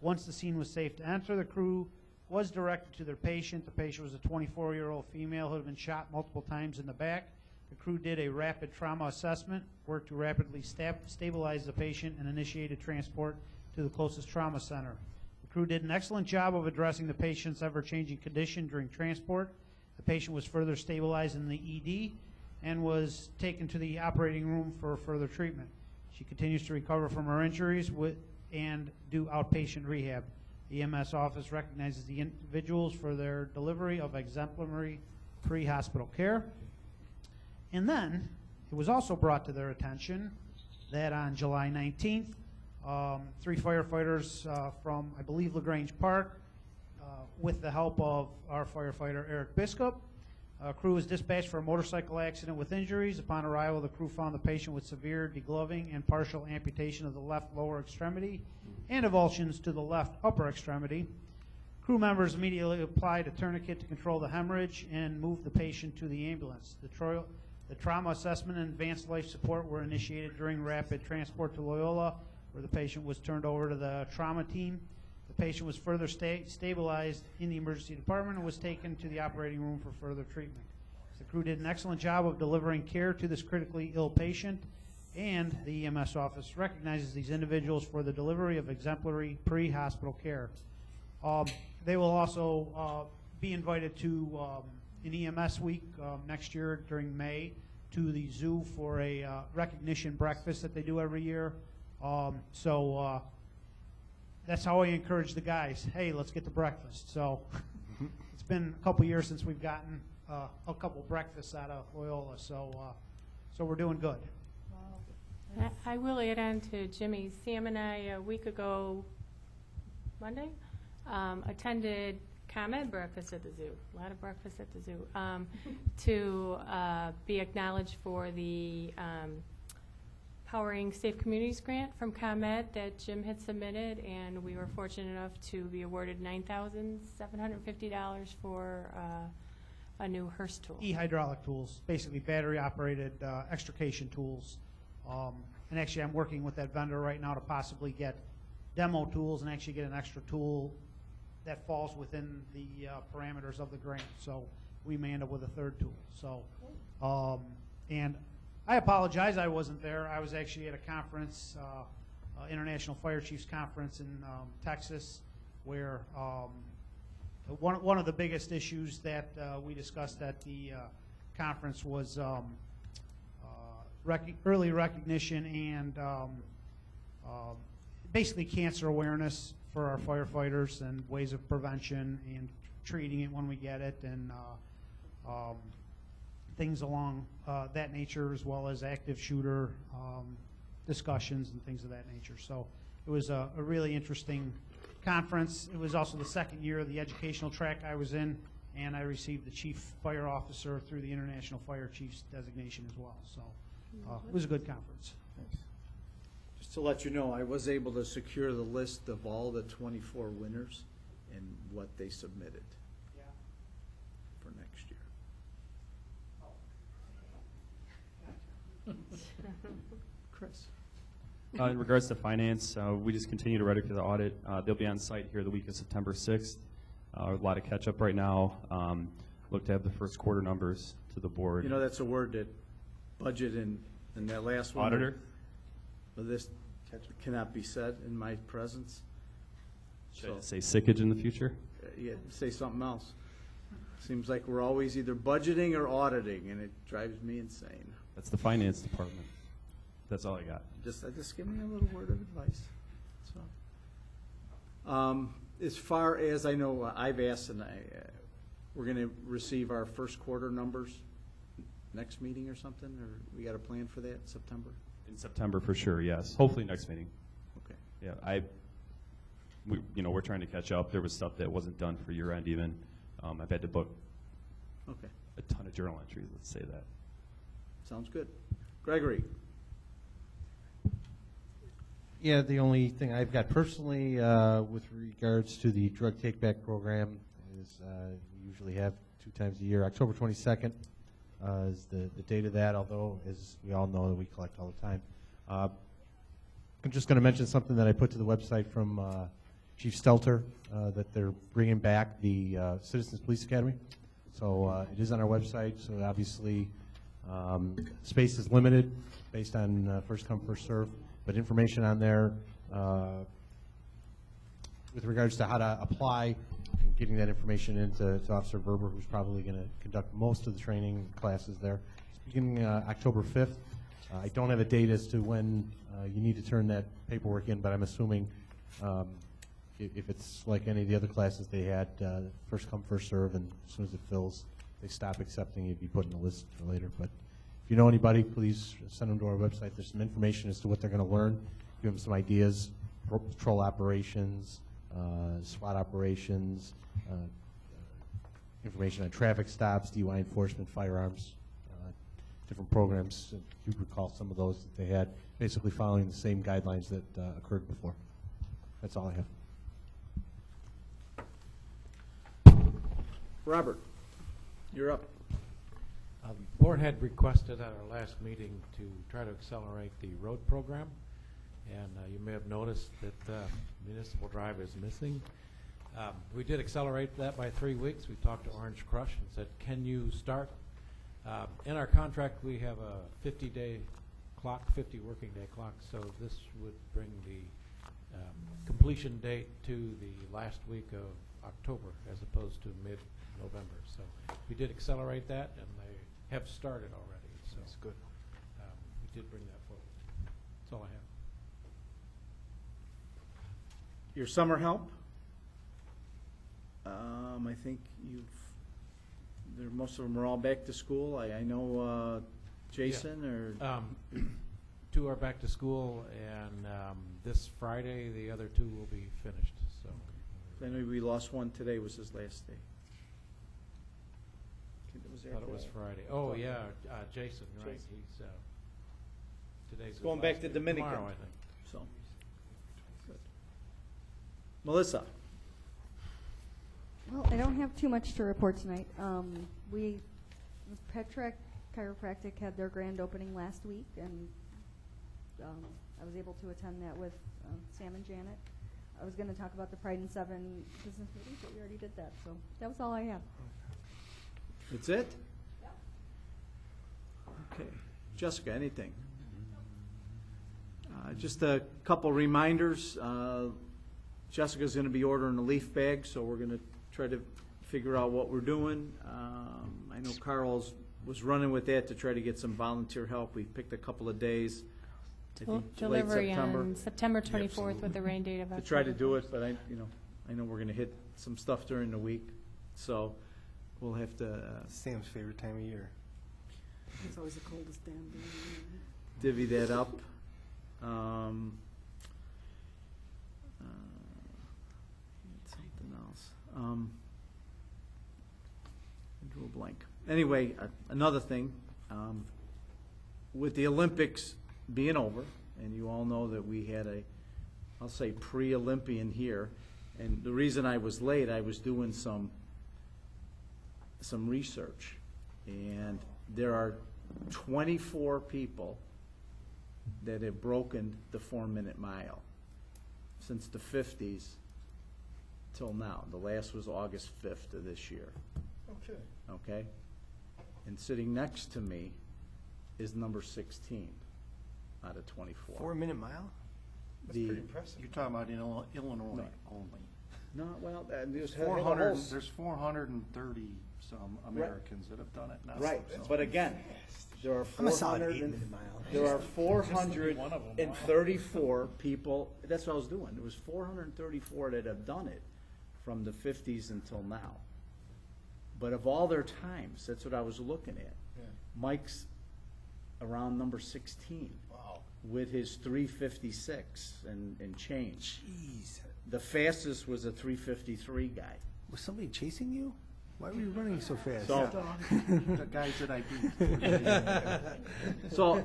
L: Once the scene was safe to enter, the crew was directed to their patient. The patient was a 24-year-old female who had been shot multiple times in the back. The crew did a rapid trauma assessment, worked to rapidly stabilize the patient, and initiated transport to the closest trauma center. The crew did an excellent job of addressing the patient's ever-changing condition during transport. The patient was further stabilized in the ED and was taken to the operating room for further treatment. She continues to recover from her injuries and do outpatient rehab. The EMS office recognizes the individuals for their delivery of exemplary pre-hospital care. And then it was also brought to their attention that on July 19th, 3 firefighters from, I believe, LaGrange Park, with the help of our firefighter Eric Biskup, Crew was dispatched for a motorcycle accident with injuries. Upon arrival, the crew found the patient with severe degloving and partial amputation of the left lower extremity and avulsions to the left upper extremity. Crew members immediately applied a tourniquet to control the hemorrhage and moved the patient to the ambulance. The trauma assessment and advanced life support were initiated during rapid transport to Loyola, where the patient was turned over to the trauma team. The patient was further stabilized in the emergency department and was taken to the operating room for further treatment. The crew did an excellent job of delivering care to this critically ill patient, and the EMS office recognizes these individuals for the delivery of exemplary pre-hospital care. They will also be invited to an EMS week next year during May to the zoo for a recognition breakfast that they do every year. That's how I encourage the guys. Hey, let's get to breakfast. So it's been a couple years since we've gotten a couple breakfasts out of Loyola. So we're doing good.
I: I will add on to Jimmy. Sam and I, a week ago, Monday, attended ComEd breakfast at the zoo. A lot of breakfast at the zoo. To be acknowledged for the Powering Safe Communities grant from ComEd that Jim had submitted, and we were fortunate enough to be awarded $9,750 for a new Hearst tool.
L: E-hydraulic tools, basically battery-operated extrication tools. And actually, I'm working with that vendor right now to possibly get demo tools and actually get an extra tool that falls within the parameters of the grant. So we may end up with a third tool. So, and I apologize, I wasn't there. I was actually at a conference, International Fire Chiefs Conference in Texas, where one of the biggest issues that we discussed at the conference was early recognition and basically cancer awareness for our firefighters and ways of prevention and treating it when we get it, and things along that nature, as well as active shooter discussions and things of that nature. So it was a really interesting conference. It was also the second year of the educational track I was in, and I received the Chief Fire Officer through the International Fire Chiefs designation as well. So it was a good conference.
A: Just to let you know, I was able to secure the list of all the 24 winners and what they submitted for next year. Chris.
M: In regards to finance, we just continue to ready for the audit. They'll be on site here the week of September 6th. A lot of catch up right now. Look to have the first quarter numbers to the board.
A: You know, that's a word that budget in that last one.
M: Auditor?
A: Well, this cannot be said in my presence.
M: Should I say sickage in the future?
A: Yeah, say something else. Seems like we're always either budgeting or auditing, and it drives me insane.
M: That's the finance department. That's all I got.
A: Just give me a little word of advice. So, as far as I know, I've asked, and we're going to receive our first quarter numbers next meeting or something, or we got a plan for that, September?
M: In September for sure, yes. Hopefully next meeting.
A: Okay.
M: Yeah, we're trying to catch up. There was stuff that wasn't done for year end even. I've had to book
A: Okay.
M: a ton of journal entries, let's say that.
A: Sounds good. Gregory?
N: Yeah, the only thing I've got personally with regards to the drug take-back program is we usually have 2 times a year. October 22nd is the date of that, although, as we all know, we collect all the time. I'm just going to mention something that I put to the website from Chief Stelter, that they're bringing back the Citizens Police Academy. So it is on our website, so obviously space is limited based on first come, first serve. But information on there with regards to how to apply and getting that information into Officer Verber, who's probably going to conduct most of the training classes there. It's beginning October 5th. I don't have a date as to when you need to turn that paperwork in, but I'm assuming if it's like any of the other classes they had, first come, first serve, and as soon as it fills, they stop accepting, you'd be put in the list for later. But if you know anybody, please send them to our website. There's some information as to what they're going to learn. Give them some ideas, patrol operations, SWAT operations, information on traffic stops, DUI enforcement, firearms, different programs. You'd recall some of those that they had, basically following the same guidelines that occurred before. That's all I have.
A: Robert, you're up.
J: The board had requested at our last meeting to try to accelerate the road program, and you may have noticed that Municipal Drive is missing. We did accelerate that by 3 weeks. We talked to Orange Crush and said, can you start? In our contract, we have a 50-day clock, 50 working day clock, so this would bring the completion date to the last week of October as opposed to mid-November. So we did accelerate that, and they have started already. So
C: That's good.
J: we did bring that forward. That's all I have.
A: Your summer help? I think most of them are all back to school. I know Jason or.
J: 2 are back to school, and this Friday, the other 2 will be finished. So
A: I know we lost one today, was his last day.
J: I thought it was Friday. Oh, yeah, Jason, right.
A: Jason.
J: He's, today's his
A: Going
J: last
A: back to
J: day.
A: Dominican.
J: Tomorrow, I think.
A: So. Good. Melissa?
D: Well, I don't have too much to report tonight. Petrac Chiropractic had their grand opening last week, and I was able to attend that with Sam and Janet. I was going to talk about the Pride in 7 business meeting, but we already did that, so that was all I have.
A: That's it? Okay. Jessica, anything? Just a couple reminders. Jessica's going to be ordering a leaf bag, so we're going to try to figure out what we're doing. I know Carl was running with that to try to get some volunteer help. We picked a couple of days. I think late
I: Delivery
A: September.
I: on September 24th with the rain date of
A: To
I: October.
A: try to do it, but I know we're going to hit some stuff during the week, so we'll have to
C: Sam's favorite time of year.
B: It's always the coldest damn day.
A: divvy that up. Something else. I drew a blank. Anyway, another thing, with the Olympics being over, and you all know that we had I'll say pre-Olympian here, and the reason I was late, I was doing some research, and there are 24 people that have broken the 4-minute mile since the 50s till now. The last was August 5th of this year.
C: Okay.
A: Okay? And sitting next to me is number 16 out of 24.
C: 4-minute mile? That's
A: The-
C: pretty impressive.
F: You're talking about in Illinois only.
A: No, well, there's
F: 400, there's 430 some Americans that have done it now.
A: Right, but again, there are
C: I'm a solid
A: 400
C: 8-minute mile.
A: there are
F: One of 'em.
A: 434 people, that's what I was doing. There was 434 that have done it from the 50s until now. But of all their times, that's what I was looking at.
C: Yeah.
A: Mike's around number 16
C: Wow.
A: with his 356 and change.
C: Jeez.
A: The fastest was a 353 guy.
C: Was somebody chasing you? Why were you running so fast?
A: So,
F: The guys that I beat.
A: so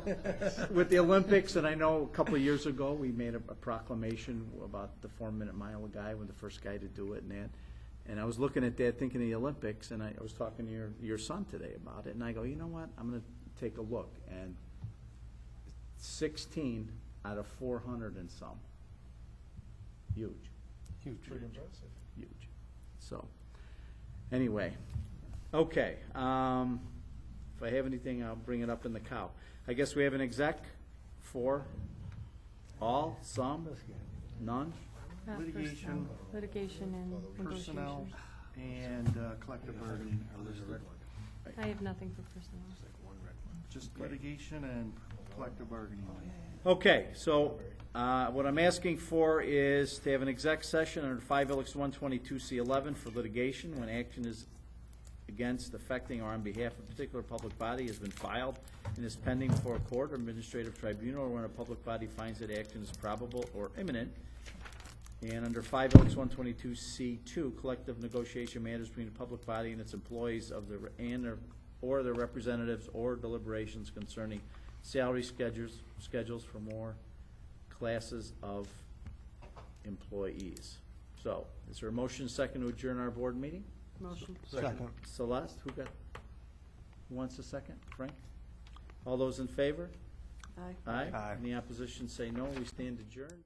A: with the Olympics, and I know a couple of years ago, we made a proclamation about the 4-minute mile guy, when the first guy to do it and that. And I was looking at that, thinking of the Olympics, and I was talking to your son today about it, and I go, you know what, I'm going to take a look. And 16 out of 400 and some. Huge.
C: Huge. Pretty impressive.
A: Huge. So, anyway, okay. If I have anything, I'll bring it up in the cow. I guess we have an exec for all, some, none?
F: Litigation.
I: Litigation and
F: Personnel
I: negotiations.
F: and collective bargaining are listed.
I: I have nothing for personnel.
F: Just litigation and collective bargaining.
A: Okay, so what I'm asking for is to have an exec session under 5 Ilix 122C11 for litigation when action is against, affecting, or on behalf of a particular public body has been filed and is pending before a court or administrative tribunal, or when a public body finds that action is probable or imminent,
O: And under 5X122C2, collective negotiation matters between the public body and its employees of the, or their representatives or deliberations concerning salary schedules for more classes of employees. So, is there a motion second to adjourn our board meeting?
B: Motion.
C: Second.
O: Celeste, who wants a second? Frank? All those in favor?
B: Aye.
O: Aye.
C: Aye.
O: Any opposition, say no. We stand adjourned.